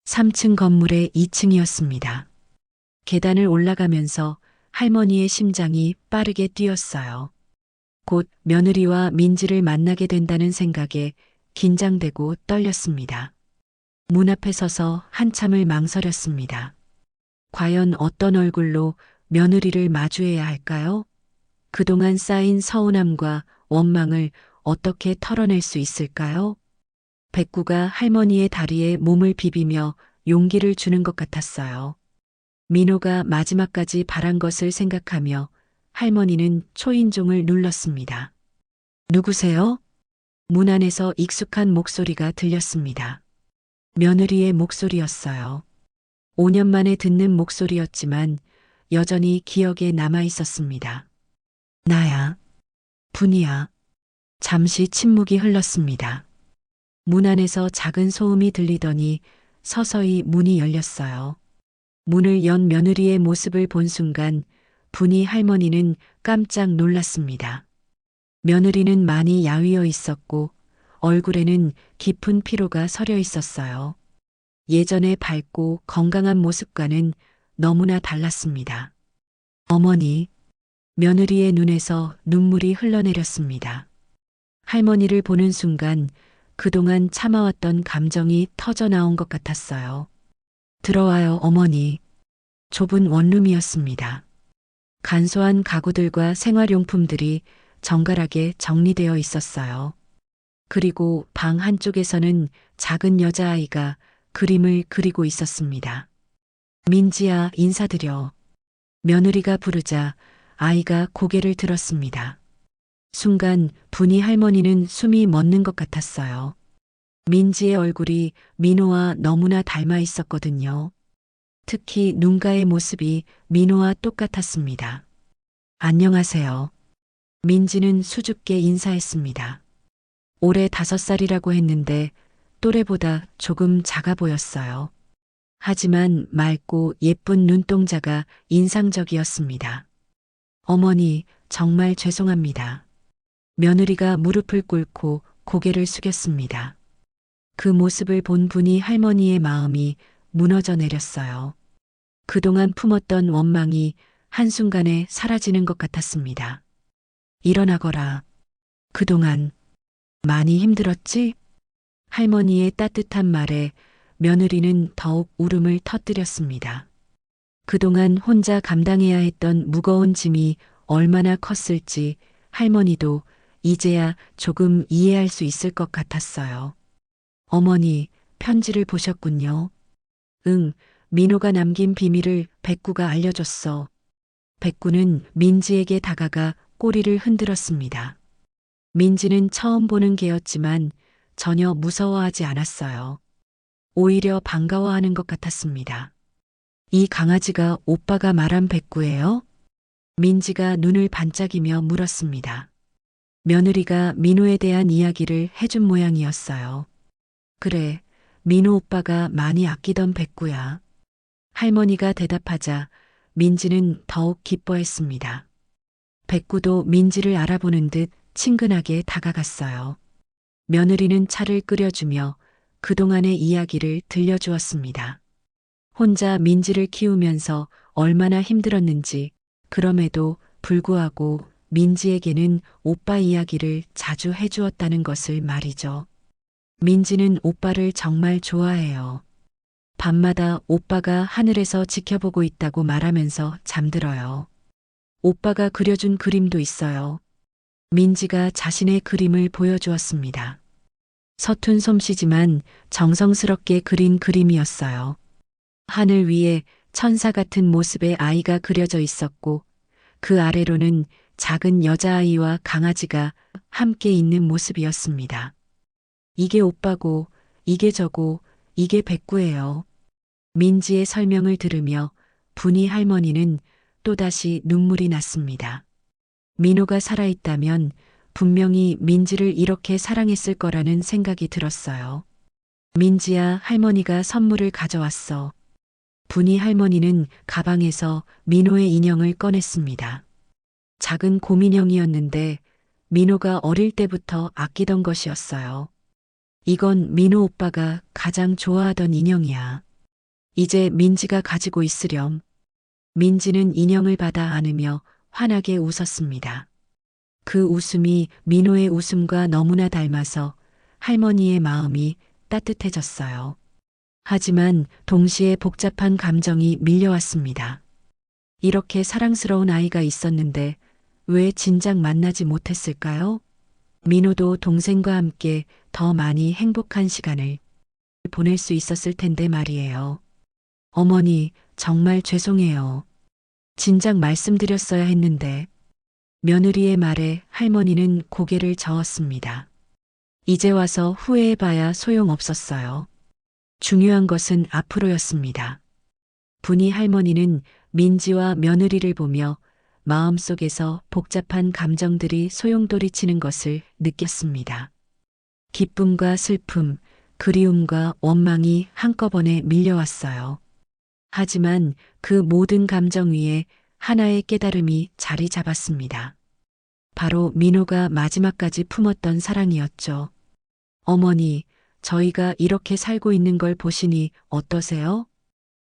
3층 건물의 2층이었습니다. 계단을 올라가면서 할머니의 심장이 빠르게 뛰었어요. 곧 며느리와 민지를 만나게 된다는 생각에 긴장되고 떨렸습니다. 문 앞에 서서 한참을 망설였습니다. 과연 어떤 얼굴로 며느리를 마주해야 할까요? 그동안 쌓인 서운함과 원망을 어떻게 털어낼 수 있을까요? 백구가 할머니의 다리에 몸을 비비며 용기를 주는 것 같았어요. 민호가 마지막까지 바란 것을 생각하며 할머니는 초인종을 눌렀습니다. 누구세요? 문 안에서 익숙한 목소리가 들렸습니다. 며느리의 목소리였어요. 5년 만에 듣는 목소리였지만 여전히 기억에 남아 있었습니다. 나야. 분이야. 잠시 침묵이 흘렀습니다. 문 안에서 작은 소음이 들리더니 서서히 문이 열렸어요. 문을 연 며느리의 모습을 본 순간 분이 할머니는 깜짝 놀랐습니다. 며느리는 많이 야위어 있었고 얼굴에는 깊은 피로가 서려 있었어요. 예전의 밝고 건강한 모습과는 너무나 달랐습니다. 어머니, 며느리의 눈에서 눈물이 흘러내렸습니다. 할머니를 보는 순간 그동안 참아왔던 감정이 터져 나온 것 같았어요. 들어와요, 어머니. 좁은 원룸이었습니다. 간소한 가구들과 생활용품들이 정갈하게 정리되어 있었어요. 그리고 방 한쪽에서는 작은 여자아이가 그림을 그리고 있었습니다. 민지야, 인사드려. 며느리가 부르자 아이가 고개를 들었습니다. 순간 분이 할머니는 숨이 멎는 것 같았어요. 민지의 얼굴이 민호와 너무나 닮아 있었거든요. 특히 눈가의 모습이 민호와 똑같았습니다. 안녕하세요. 민지는 수줍게 인사했습니다. 올해 5살이라고 했는데 또래보다 조금 작아 보였어요. 하지만 맑고 예쁜 눈동자가 인상적이었습니다. 어머니, 정말 죄송합니다. 며느리가 무릎을 꿇고 고개를 숙였습니다. 그 모습을 본 분이 할머니의 마음이 무너져 내렸어요. 그동안 품었던 원망이 한순간에 사라지는 것 같았습니다. 일어나거라. 그동안 많이 힘들었지? 할머니의 따뜻한 말에 며느리는 더욱 울음을 터뜨렸습니다. 그동안 혼자 감당해야 했던 무거운 짐이 얼마나 컸을지 할머니도 이제야 조금 이해할 수 있을 것 같았어요. 어머니, 편지를 보셨군요. 응, 민호가 남긴 비밀을 백구가 알려줬어. 백구는 민지에게 다가가 꼬리를 흔들었습니다. 민지는 처음 보는 개였지만 전혀 무서워하지 않았어요. 오히려 반가워하는 것 같았습니다. 이 강아지가 오빠가 말한 백구예요? 민지가 눈을 반짝이며 물었습니다. 며느리가 민호에 대한 이야기를 해준 모양이었어요. 그래, 민호 오빠가 많이 아끼던 백구야. 할머니가 대답하자 민지는 더욱 기뻐했습니다. 백구도 민지를 알아보는 듯 친근하게 다가갔어요. 며느리는 차를 끓여주며 그동안의 이야기를 들려주었습니다. 혼자 민지를 키우면서 얼마나 힘들었는지, 그럼에도 불구하고 민지에게는 오빠 이야기를 자주 해주었다는 것을 말이죠. 민지는 오빠를 정말 좋아해요. 밤마다 오빠가 하늘에서 지켜보고 있다고 말하면서 잠들어요. 오빠가 그려준 그림도 있어요. 민지가 자신의 그림을 보여주었습니다. 서툰 솜씨지만 정성스럽게 그린 그림이었어요. 하늘 위에 천사 같은 모습의 아이가 그려져 있었고 그 아래로는 작은 여자아이와 강아지가 함께 있는 모습이었습니다. 이게 오빠고, 이게 저고, 이게 백구예요. 민지의 설명을 들으며 분이 할머니는 또다시 눈물이 났습니다. 민호가 살아있다면 분명히 민지를 이렇게 사랑했을 거라는 생각이 들었어요. 민지야, 할머니가 선물을 가져왔어. 분이 할머니는 가방에서 민호의 인형을 꺼냈습니다. 작은 곰인형이었는데 민호가 어릴 때부터 아끼던 것이었어요. 이건 민호 오빠가 가장 좋아하던 인형이야. 이제 민지가 가지고 있으렴. 민지는 인형을 받아 안으며 환하게 웃었습니다. 그 웃음이 민호의 웃음과 너무나 닮아서 할머니의 마음이 따뜻해졌어요. 하지만 동시에 복잡한 감정이 밀려왔습니다. 이렇게 사랑스러운 아이가 있었는데 왜 진작 만나지 못했을까요? 민호도 동생과 함께 더 많이 행복한 시간을 보낼 수 있었을 텐데 말이에요. 어머니, 정말 죄송해요. 진작 말씀드렸어야 했는데. 며느리의 말에 할머니는 고개를 저었습니다. 이제 와서 후회해봐야 소용없었어요. 중요한 것은 앞으로였습니다. 분이 할머니는 민지와 며느리를 보며 마음속에서 복잡한 감정들이 소용돌이치는 것을 느꼈습니다. 기쁨과 슬픔, 그리움과 원망이 한꺼번에 밀려왔어요. 하지만 그 모든 감정 위에 하나의 깨달음이 자리 잡았습니다. 바로 민호가 마지막까지 품었던 사랑이었죠. 어머니, 저희가 이렇게 살고 있는 걸 보시니 어떠세요?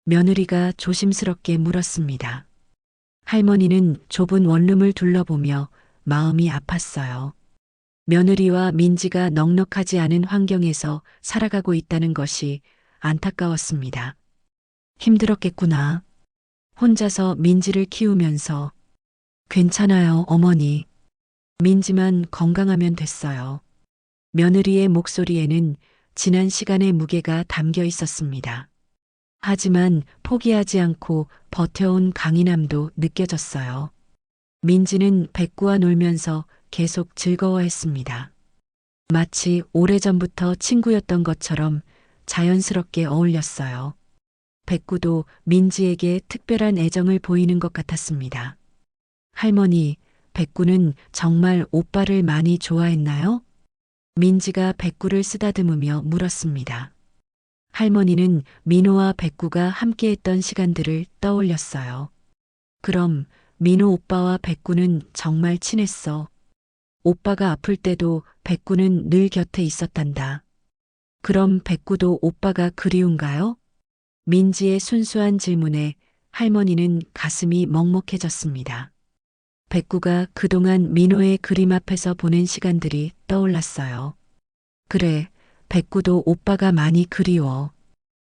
며느리가 조심스럽게 물었습니다. 할머니는 좁은 원룸을 둘러보며 마음이 아팠어요. 며느리와 민지가 넉넉하지 않은 환경에서 살아가고 있다는 것이 안타까웠습니다. 힘들었겠구나. 혼자서 민지를 키우면서. 괜찮아요, 어머니. 민지만 건강하면 됐어요. 며느리의 목소리에는 지난 시간의 무게가 담겨 있었습니다. 하지만 포기하지 않고 버텨온 강인함도 느껴졌어요. 민지는 백구와 놀면서 계속 즐거워했습니다. 마치 오래전부터 친구였던 것처럼 자연스럽게 어울렸어요. 백구도 민지에게 특별한 애정을 보이는 것 같았습니다. 할머니, 백구는 정말 오빠를 많이 좋아했나요? 민지가 백구를 쓰다듬으며 물었습니다. 할머니는 민호와 백구가 함께했던 시간들을 떠올렸어요. 그럼 민호 오빠와 백구는 정말 친했어. 오빠가 아플 때도 백구는 늘 곁에 있었단다. 그럼 백구도 오빠가 그리운가요? 민지의 순수한 질문에 할머니는 가슴이 먹먹해졌습니다. 백구가 그동안 민호의 그림 앞에서 보낸 시간들이 떠올랐어요. 그래, 백구도 오빠가 많이 그리워.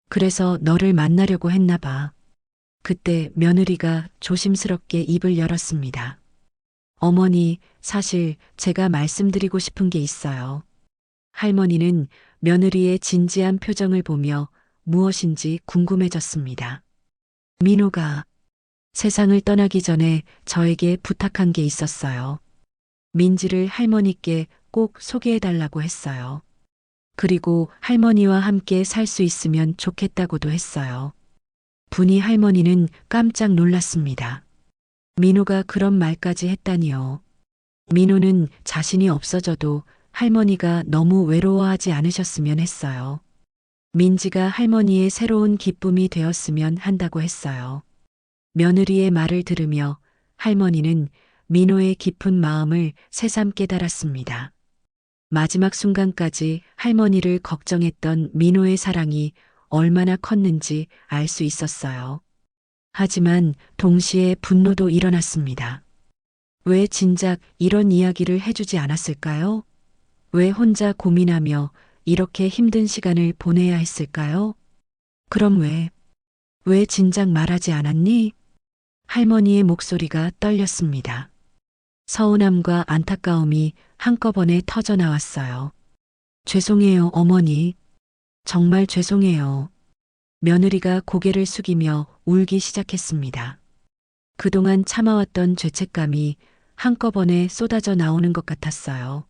그래서 너를 만나려고 했나 봐. 그때 며느리가 조심스럽게 입을 열었습니다. 어머니, 사실 제가 말씀드리고 싶은 게 있어요. 할머니는 며느리의 진지한 표정을 보며 무엇인지 궁금해졌습니다. 민호가 세상을 떠나기 전에 저에게 부탁한 게 있었어요. 민지를 할머니께 꼭 소개해달라고 했어요. 그리고 할머니와 함께 살 수 있으면 좋겠다고도 했어요. 분이 할머니는 깜짝 놀랐습니다. 민호가 그런 말까지 했다니요. 민호는 자신이 없어져도 할머니가 너무 외로워하지 않으셨으면 했어요. 민지가 할머니의 새로운 기쁨이 되었으면 한다고 했어요. 며느리의 말을 들으며 할머니는 민호의 깊은 마음을 새삼 깨달았습니다. 마지막 순간까지 할머니를 걱정했던 민호의 사랑이 얼마나 컸는지 알 수 있었어요. 하지만 동시에 분노도 일어났습니다. 왜 진작 이런 이야기를 해주지 않았을까요? 왜 혼자 고민하며 이렇게 힘든 시간을 보내야 했을까요? 그럼 왜 진작 말하지 않았니? 할머니의 목소리가 떨렸습니다. 서운함과 안타까움이 한꺼번에 터져 나왔어요. 죄송해요, 어머니. 정말 죄송해요. 며느리가 고개를 숙이며 울기 시작했습니다. 그동안 참아왔던 죄책감이 한꺼번에 쏟아져 나오는 것 같았어요.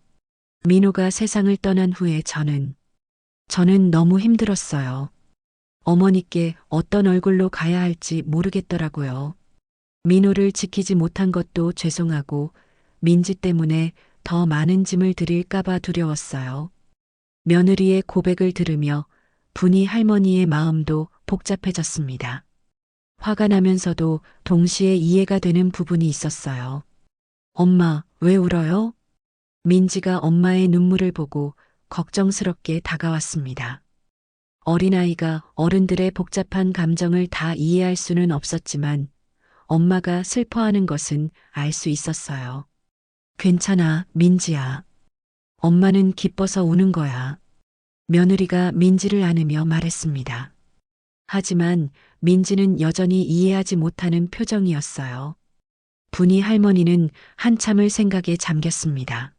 민호가 세상을 떠난 후에 저는 너무 힘들었어요. 어머니께 어떤 얼굴로 가야 할지 모르겠더라고요. 민호를 지키지 못한 것도 죄송하고 민지 때문에 더 많은 짐을 드릴까봐 두려웠어요. 며느리의 고백을 들으며 분이 할머니의 마음도 복잡해졌습니다. 화가 나면서도 동시에 이해가 되는 부분이 있었어요. 엄마, 왜 울어요? 민지가 엄마의 눈물을 보고 걱정스럽게 다가왔습니다. 어린아이가 어른들의 복잡한 감정을 다 이해할 수는 없었지만 엄마가 슬퍼하는 것은 알 수 있었어요. 괜찮아, 민지야. 엄마는 기뻐서 우는 거야. 며느리가 민지를 안으며 말했습니다. 하지만 민지는 여전히 이해하지 못하는 표정이었어요. 분이 할머니는 한참을 생각에 잠겼습니다.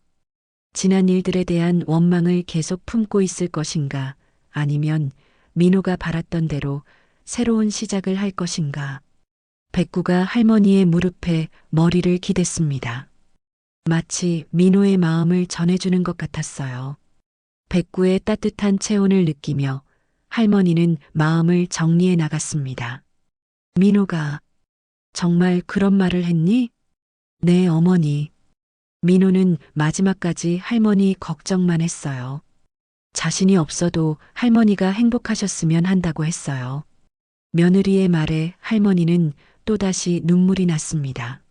지난 일들에 대한 원망을 계속 품고 있을 것인가, 아니면 민호가 바랐던 대로 새로운 시작을 할 것인가. 백구가 할머니의 무릎에 머리를 기댔습니다. 마치 민호의 마음을 전해주는 것 같았어요. 백구의 따뜻한 체온을 느끼며 할머니는 마음을 정리해 나갔습니다. 민호가 정말 그런 말을 했니? 네, 어머니. 민호는 마지막까지 할머니 걱정만 했어요. 자신이 없어도 할머니가 행복하셨으면 한다고 했어요. 며느리의 말에 할머니는 또다시 눈물이 났습니다.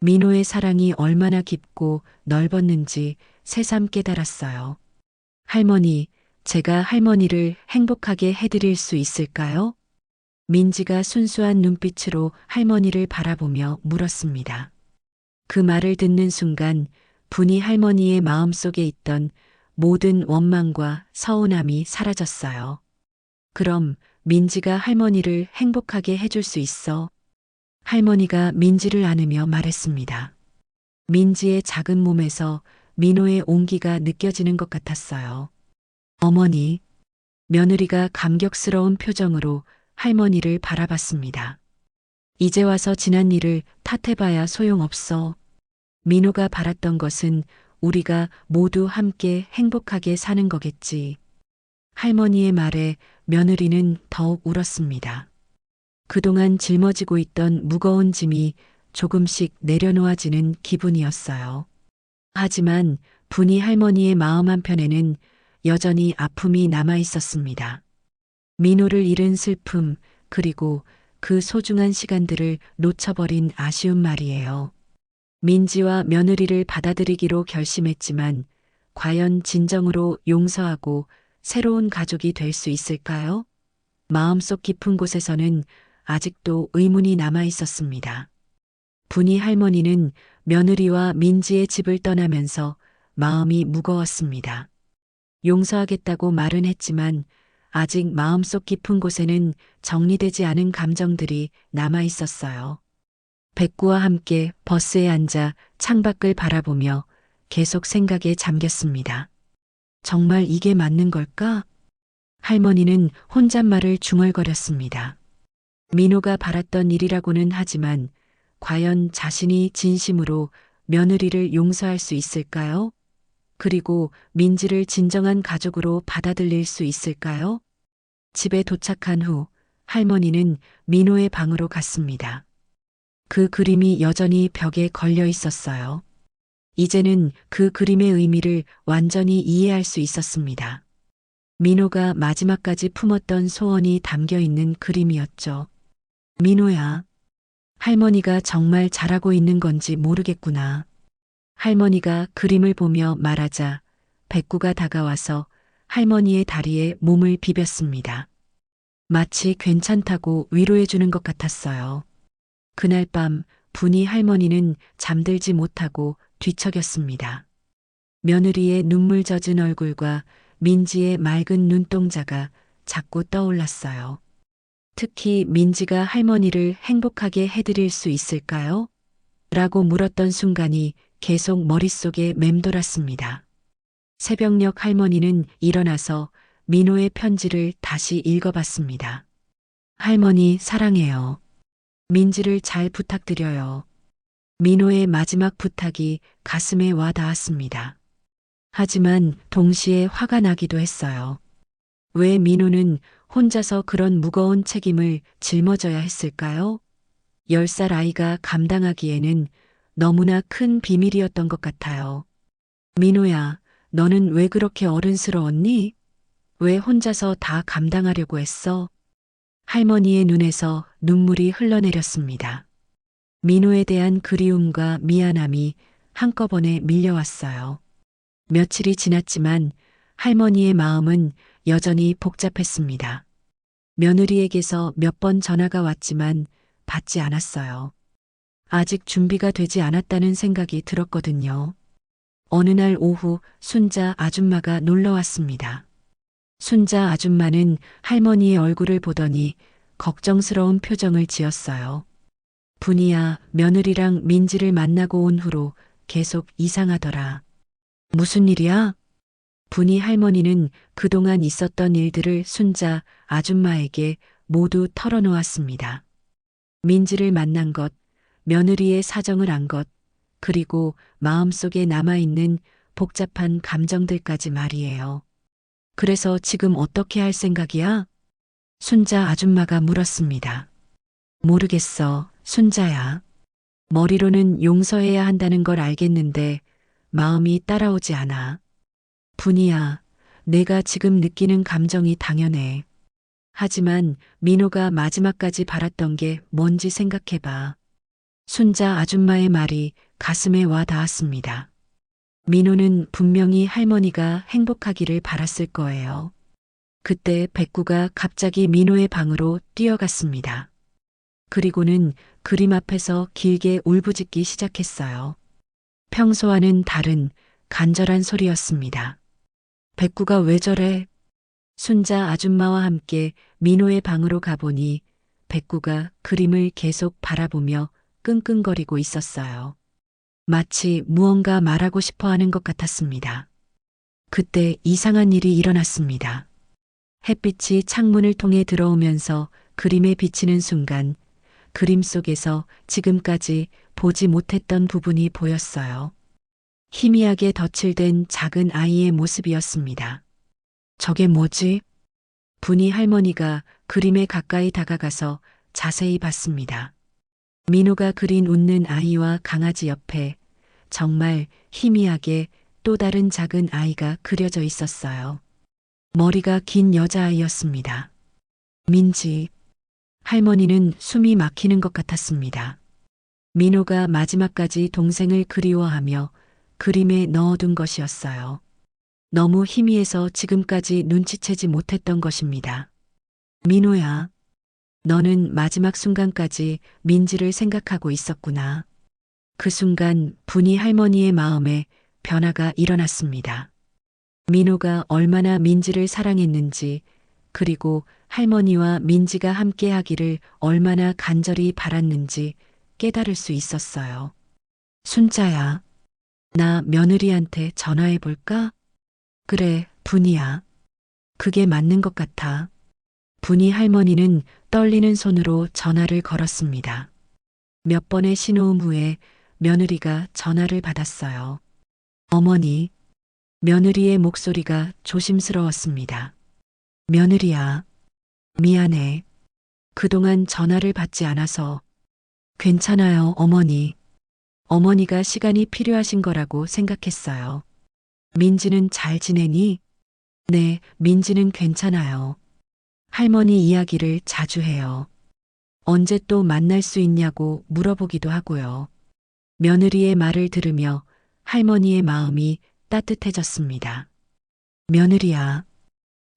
민호의 사랑이 얼마나 깊고 넓었는지 새삼 깨달았어요. 할머니, 제가 할머니를 행복하게 해드릴 수 있을까요? 민지가 순수한 눈빛으로 할머니를 바라보며 물었습니다. 그 말을 듣는 순간 분이 할머니의 마음속에 있던 모든 원망과 서운함이 사라졌어요. 그럼 민지가 할머니를 행복하게 해줄 수 있어? 할머니가 민지를 안으며 말했습니다. 민지의 작은 몸에서 민호의 온기가 느껴지는 것 같았어요. 어머니, 며느리가 감격스러운 표정으로 할머니를 바라봤습니다. 이제 와서 지난 일을 탓해봐야 소용없어. 민호가 바랐던 것은 우리가 모두 함께 행복하게 사는 거겠지. 할머니의 말에 며느리는 더욱 울었습니다. 그동안 짊어지고 있던 무거운 짐이 조금씩 내려놓아지는 기분이었어요. 하지만 분이 할머니의 마음 한편에는 여전히 아픔이 남아 있었습니다. 민호를 잃은 슬픔, 그리고 그 소중한 시간들을 놓쳐버린 아쉬움 말이에요. 민지와 며느리를 받아들이기로 결심했지만 과연 진정으로 용서하고 새로운 가족이 될 수 있을까요? 마음속 깊은 곳에서는 아직도 의문이 남아 있었습니다. 분이 할머니는 며느리와 민지의 집을 떠나면서 마음이 무거웠습니다. 용서하겠다고 말은 했지만 아직 마음속 깊은 곳에는 정리되지 않은 감정들이 남아 있었어요. 백구와 함께 버스에 앉아 창밖을 바라보며 계속 생각에 잠겼습니다. 정말 이게 맞는 걸까? 할머니는 혼잣말을 중얼거렸습니다. 민호가 바랐던 일이라고는 하지만 과연 자신이 진심으로 며느리를 용서할 수 있을까요? 그리고 민지를 진정한 가족으로 받아들일 수 있을까요? 집에 도착한 후 할머니는 민호의 방으로 갔습니다. 그 그림이 여전히 벽에 걸려 있었어요. 이제는 그 그림의 의미를 완전히 이해할 수 있었습니다. 민호가 마지막까지 품었던 소원이 담겨 있는 그림이었죠. 민호야, 할머니가 정말 잘하고 있는 건지 모르겠구나. 할머니가 그림을 보며 말하자 백구가 다가와서 할머니의 다리에 몸을 비볐습니다. 마치 괜찮다고 위로해 주는 것 같았어요. 그날 밤 분이 할머니는 잠들지 못하고 뒤척였습니다. 며느리의 눈물 젖은 얼굴과 민지의 맑은 눈동자가 자꾸 떠올랐어요. 특히 민지가 할머니를 행복하게 해드릴 수 있을까요? 라고 물었던 순간이 계속 머릿속에 맴돌았습니다. 새벽녘 할머니는 일어나서 민호의 편지를 다시 읽어봤습니다. 할머니 사랑해요. 민지를 잘 부탁드려요. 민호의 마지막 부탁이 가슴에 와 닿았습니다. 하지만 동시에 화가 나기도 했어요. 왜 민호는 혼자서 그런 무거운 책임을 짊어져야 했을까요? 10살 아이가 감당하기에는 너무나 큰 비밀이었던 것 같아요. 민호야, 너는 왜 그렇게 어른스러웠니? 왜 혼자서 다 감당하려고 했어? 할머니의 눈에서 눈물이 흘러내렸습니다. 민호에 대한 그리움과 미안함이 한꺼번에 밀려왔어요. 며칠이 지났지만 할머니의 마음은 여전히 복잡했습니다. 며느리에게서 몇 번 전화가 왔지만 받지 않았어요. 아직 준비가 되지 않았다는 생각이 들었거든요. 어느 날 오후 순자 아줌마가 놀러 왔습니다. 순자 아줌마는 할머니의 얼굴을 보더니 걱정스러운 표정을 지었어요. 분이야, 며느리랑 민지를 만나고 온 후로 계속 이상하더라. 무슨 일이야? 분이 할머니는 그동안 있었던 일들을 순자 아줌마에게 모두 털어놓았습니다. 민지를 만난 것, 며느리의 사정을 안 것, 그리고 마음속에 남아있는 복잡한 감정들까지 말이에요. 그래서 지금 어떻게 할 생각이야? 순자 아줌마가 물었습니다. 모르겠어, 순자야. 머리로는 용서해야 한다는 걸 알겠는데 마음이 따라오지 않아. 분이야, 내가 지금 느끼는 감정이 당연해. 하지만 민호가 마지막까지 바랐던 게 뭔지 생각해봐. 순자 아줌마의 말이 가슴에 와 닿았습니다. 민호는 분명히 할머니가 행복하기를 바랐을 거예요. 그때 백구가 갑자기 민호의 방으로 뛰어갔습니다. 그리고는 그림 앞에서 길게 울부짖기 시작했어요. 평소와는 다른 간절한 소리였습니다. 백구가 왜 저래? 순자 아줌마와 함께 민호의 방으로 가보니 백구가 그림을 계속 바라보며 끙끙거리고 있었어요. 마치 무언가 말하고 싶어 하는 것 같았습니다. 그때 이상한 일이 일어났습니다. 햇빛이 창문을 통해 들어오면서 그림에 비치는 순간 그림 속에서 지금까지 보지 못했던 부분이 보였어요. 희미하게 덧칠된 작은 아이의 모습이었습니다. 저게 뭐지? 분이 할머니가 그림에 가까이 다가가서 자세히 봤습니다. 민호가 그린 웃는 아이와 강아지 옆에 정말 희미하게 또 다른 작은 아이가 그려져 있었어요. 머리가 긴 여자아이였습니다. 민지. 할머니는 숨이 막히는 것 같았습니다. 민호가 마지막까지 동생을 그리워하며 그림에 넣어둔 것이었어요. 너무 희미해서 지금까지 눈치채지 못했던 것입니다. 민호야, 너는 마지막 순간까지 민지를 생각하고 있었구나. 그 순간 분이 할머니의 마음에 변화가 일어났습니다. 민호가 얼마나 민지를 사랑했는지, 그리고 할머니와 민지가 함께 하기를 얼마나 간절히 바랐는지 깨달을 수 있었어요. 순자야, 나 며느리한테 전화해 볼까? 그래, 분이야. 그게 맞는 것 같아. 분이 할머니는 떨리는 손으로 전화를 걸었습니다. 몇 번의 신호음 후에 며느리가 전화를 받았어요. 어머니, 며느리의 목소리가 조심스러웠습니다. 며느리야, 미안해. 그동안 전화를 받지 않아서. 괜찮아요, 어머니. 어머니가 시간이 필요하신 거라고 생각했어요. 민지는 잘 지내니? 네, 민지는 괜찮아요. 할머니 이야기를 자주 해요. 언제 또 만날 수 있냐고 물어보기도 하고요. 며느리의 말을 들으며 할머니의 마음이 따뜻해졌습니다. 며느리야,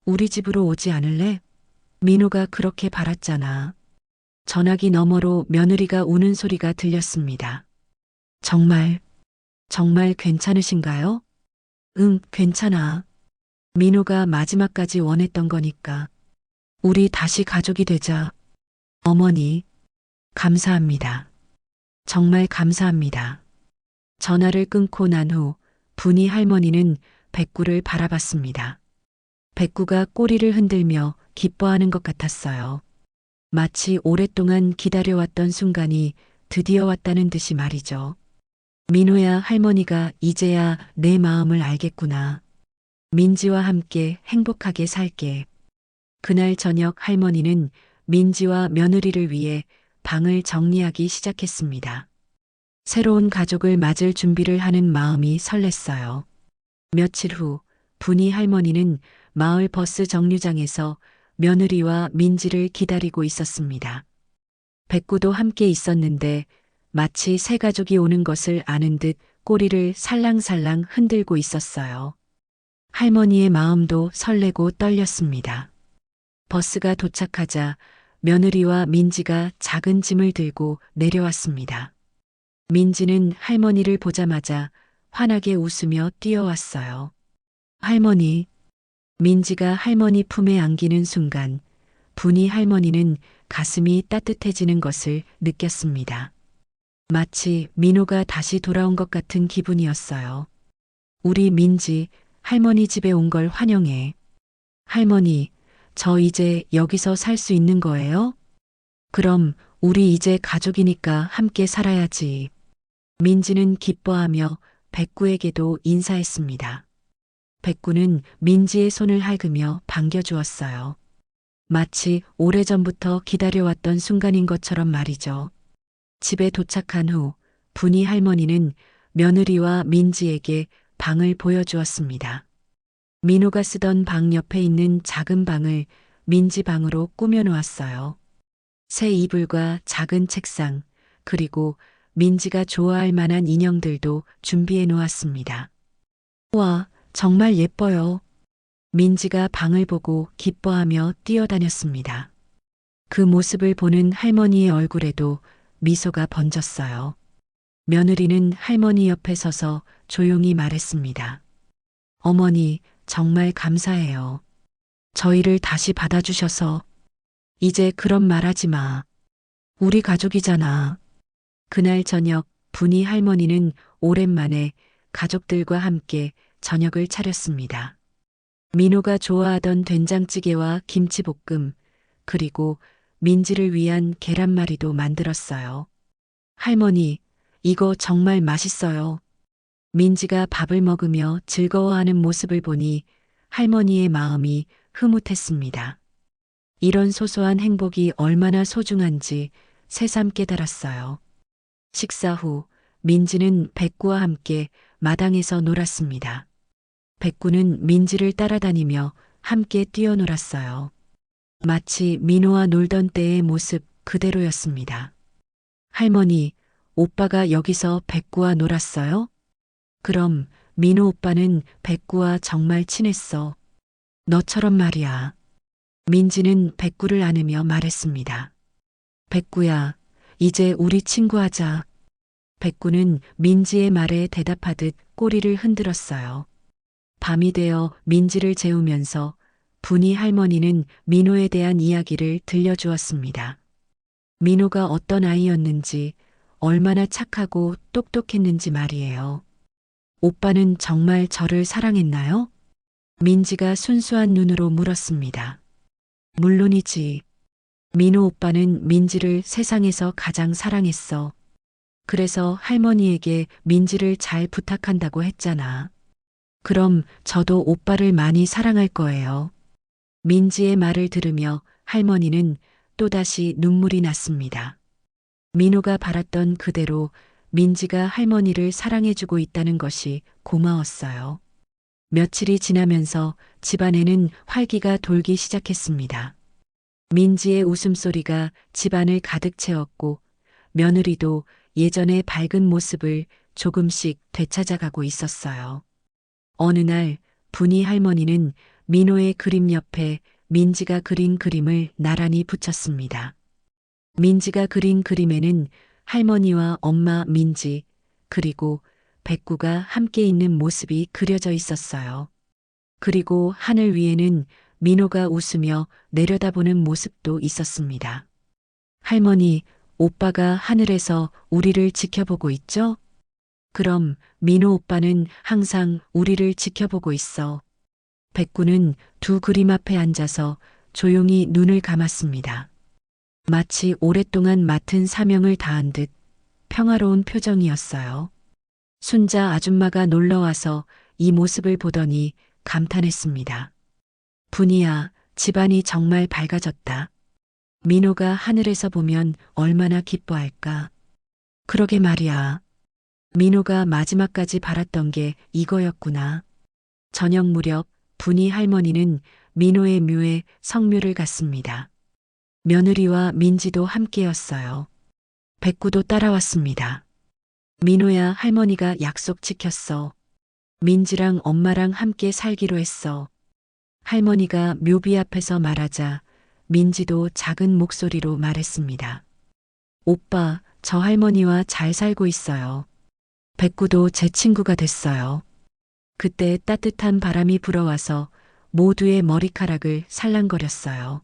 우리 집으로 오지 않을래? 민호가 그렇게 바랐잖아. 전화기 너머로 며느리가 우는 소리가 들렸습니다. 정말 괜찮으신가요? 응, 괜찮아. 민호가 마지막까지 원했던 거니까. 우리 다시 가족이 되자. 어머니, 감사합니다. 정말 감사합니다. 전화를 끊고 난 후 분이 할머니는 백구를 바라봤습니다. 백구가 꼬리를 흔들며 기뻐하는 것 같았어요. 마치 오랫동안 기다려왔던 순간이 드디어 왔다는 듯이 말이죠. 민호야, 할머니가 이제야 내 마음을 알겠구나. 민지와 함께 행복하게 살게. 그날 저녁 할머니는 민지와 며느리를 위해 방을 정리하기 시작했습니다. 새로운 가족을 맞을 준비를 하는 마음이 설렜어요. 며칠 후 분이 할머니는 마을 버스 정류장에서 며느리와 민지를 기다리고 있었습니다. 백구도 함께 있었는데 마치 새 가족이 오는 것을 아는 듯 꼬리를 살랑살랑 흔들고 있었어요. 할머니의 마음도 설레고 떨렸습니다. 버스가 도착하자 며느리와 민지가 작은 짐을 들고 내려왔습니다. 민지는 할머니를 보자마자 환하게 웃으며 뛰어왔어요. 할머니. 민지가 할머니 품에 안기는 순간 분이 할머니는 가슴이 따뜻해지는 것을 느꼈습니다. 마치 민호가 다시 돌아온 것 같은 기분이었어요. 우리 민지, 할머니 집에 온 걸 환영해. 할머니, 저 이제 여기서 살 수 있는 거예요? 그럼 우리 이제 가족이니까 함께 살아야지. 민지는 기뻐하며 백구에게도 인사했습니다. 백구는 민지의 손을 핥으며 반겨주었어요. 마치 오래전부터 기다려왔던 순간인 것처럼 말이죠. 집에 도착한 후 분이 할머니는 며느리와 민지에게 방을 보여주었습니다. 민호가 쓰던 방 옆에 있는 작은 방을 민지 방으로 꾸며놓았어요. 새 이불과 작은 책상, 그리고 민지가 좋아할 만한 인형들도 준비해 놓았습니다. 와, 정말 예뻐요. 민지가 방을 보고 기뻐하며 뛰어다녔습니다. 그 모습을 보는 할머니의 얼굴에도 미소가 번졌어요. 며느리는 할머니 옆에 서서 조용히 말했습니다. 어머니, 정말 감사해요. 저희를 다시 받아주셔서. 이제 그런 말하지 마. 우리 가족이잖아. 그날 저녁 분이 할머니는 오랜만에 가족들과 함께 저녁을 차렸습니다. 민호가 좋아하던 된장찌개와 김치볶음, 그리고 민지를 위한 계란말이도 만들었어요. 할머니, 이거 정말 맛있어요. 민지가 밥을 먹으며 즐거워하는 모습을 보니 할머니의 마음이 흐뭇했습니다. 이런 소소한 행복이 얼마나 소중한지 새삼 깨달았어요. 식사 후 민지는 백구와 함께 마당에서 놀았습니다. 백구는 민지를 따라다니며 함께 뛰어놀았어요. 마치 민호와 놀던 때의 모습 그대로였습니다. 할머니, 오빠가 여기서 백구와 놀았어요? 그럼 민호 오빠는 백구와 정말 친했어. 너처럼 말이야. 민지는 백구를 안으며 말했습니다. 백구야, 이제 우리 친구하자. 백구는 민지의 말에 대답하듯 꼬리를 흔들었어요. 밤이 되어 민지를 재우면서 분이 할머니는 민호에 대한 이야기를 들려주었습니다. 민호가 어떤 아이였는지, 얼마나 착하고 똑똑했는지 말이에요. 오빠는 정말 저를 사랑했나요? 민지가 순수한 눈으로 물었습니다. 물론이지. 민호 오빠는 민지를 세상에서 가장 사랑했어. 그래서 할머니에게 민지를 잘 부탁한다고 했잖아. 그럼 저도 오빠를 많이 사랑할 거예요. 민지의 말을 들으며 할머니는 또다시 눈물이 났습니다. 민호가 바랐던 그대로 민지가 할머니를 사랑해주고 있다는 것이 고마웠어요. 며칠이 지나면서 집안에는 활기가 돌기 시작했습니다. 민지의 웃음소리가 집안을 가득 채웠고 며느리도 예전의 밝은 모습을 조금씩 되찾아가고 있었어요. 어느 날 분이 할머니는 민호의 그림 옆에 민지가 그린 그림을 나란히 붙였습니다. 민지가 그린 그림에는 할머니와 엄마 민지, 그리고 백구가 함께 있는 모습이 그려져 있었어요. 그리고 하늘 위에는 민호가 웃으며 내려다보는 모습도 있었습니다. 할머니, 오빠가 하늘에서 우리를 지켜보고 있죠? 그럼 민호 오빠는 항상 우리를 지켜보고 있어. 백구는 두 그림 앞에 앉아서 조용히 눈을 감았습니다. 마치 오랫동안 맡은 사명을 다한 듯 평화로운 표정이었어요. 순자 아줌마가 놀러와서 이 모습을 보더니 감탄했습니다. 분이야, 집안이 정말 밝아졌다. 민호가 하늘에서 보면 얼마나 기뻐할까. 그러게 말이야. 민호가 마지막까지 바랐던 게 이거였구나. 저녁 무렵 분이 할머니는 민호의 묘에 성묘를 갔습니다. 며느리와 민지도 함께였어요. 백구도 따라왔습니다. 민호야, 할머니가 약속 지켰어. 민지랑 엄마랑 함께 살기로 했어. 할머니가 묘비 앞에서 말하자 민지도 작은 목소리로 말했습니다. 오빠, 저 할머니와 잘 살고 있어요. 백구도 제 친구가 됐어요. 그때 따뜻한 바람이 불어와서 모두의 머리카락을 살랑거렸어요.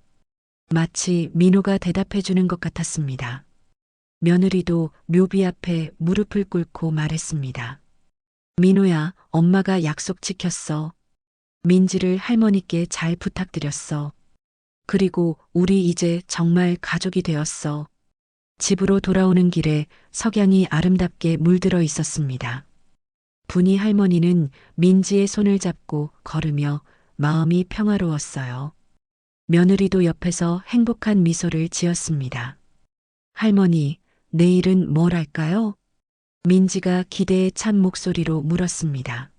마치 민호가 대답해 주는 것 같았습니다. 며느리도 묘비 앞에 무릎을 꿇고 말했습니다. 민호야, 엄마가 약속 지켰어. 민지를 할머니께 잘 부탁드렸어. 그리고 우리 이제 정말 가족이 되었어. 집으로 돌아오는 길에 석양이 아름답게 물들어 있었습니다. 분이 할머니는 민지의 손을 잡고 걸으며 마음이 평화로웠어요. 며느리도 옆에서 행복한 미소를 지었습니다. 할머니, 내일은 뭘 할까요? 민지가 기대에 찬 목소리로 물었습니다.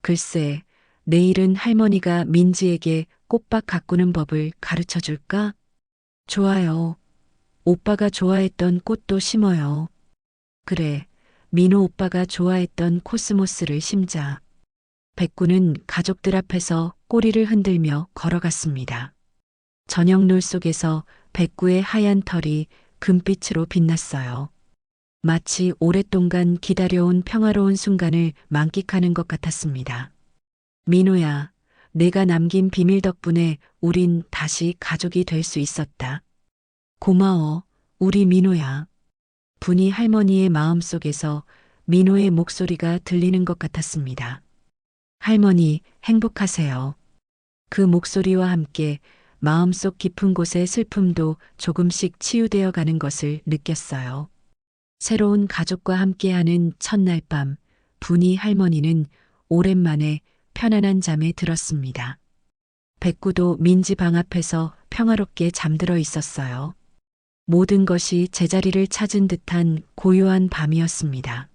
글쎄, 내일은 할머니가 민지에게 꽃밭 가꾸는 법을 가르쳐 줄까? 좋아요. 오빠가 좋아했던 꽃도 심어요. 그래, 민호 오빠가 좋아했던 코스모스를 심자. 백구는 가족들 앞에서 꼬리를 흔들며 걸어갔습니다. 저녁 노을 속에서 백구의 하얀 털이 금빛으로 빛났어요. 마치 오랫동안 기다려온 평화로운 순간을 만끽하는 것 같았습니다. 민호야, 내가 남긴 비밀 덕분에 우린 다시 가족이 될 수 있었다. 고마워, 우리 민호야. 분이 할머니의 마음속에서 민호의 목소리가 들리는 것 같았습니다. 할머니, 행복하세요. 그 목소리와 함께 마음속 깊은 곳의 슬픔도 조금씩 치유되어 가는 것을 느꼈어요. 새로운 가족과 함께하는 첫날 밤, 분이 할머니는 오랜만에 편안한 잠에 들었습니다. 백구도 민지 방 앞에서 평화롭게 잠들어 있었어요. 모든 것이 제자리를 찾은 듯한 고요한 밤이었습니다.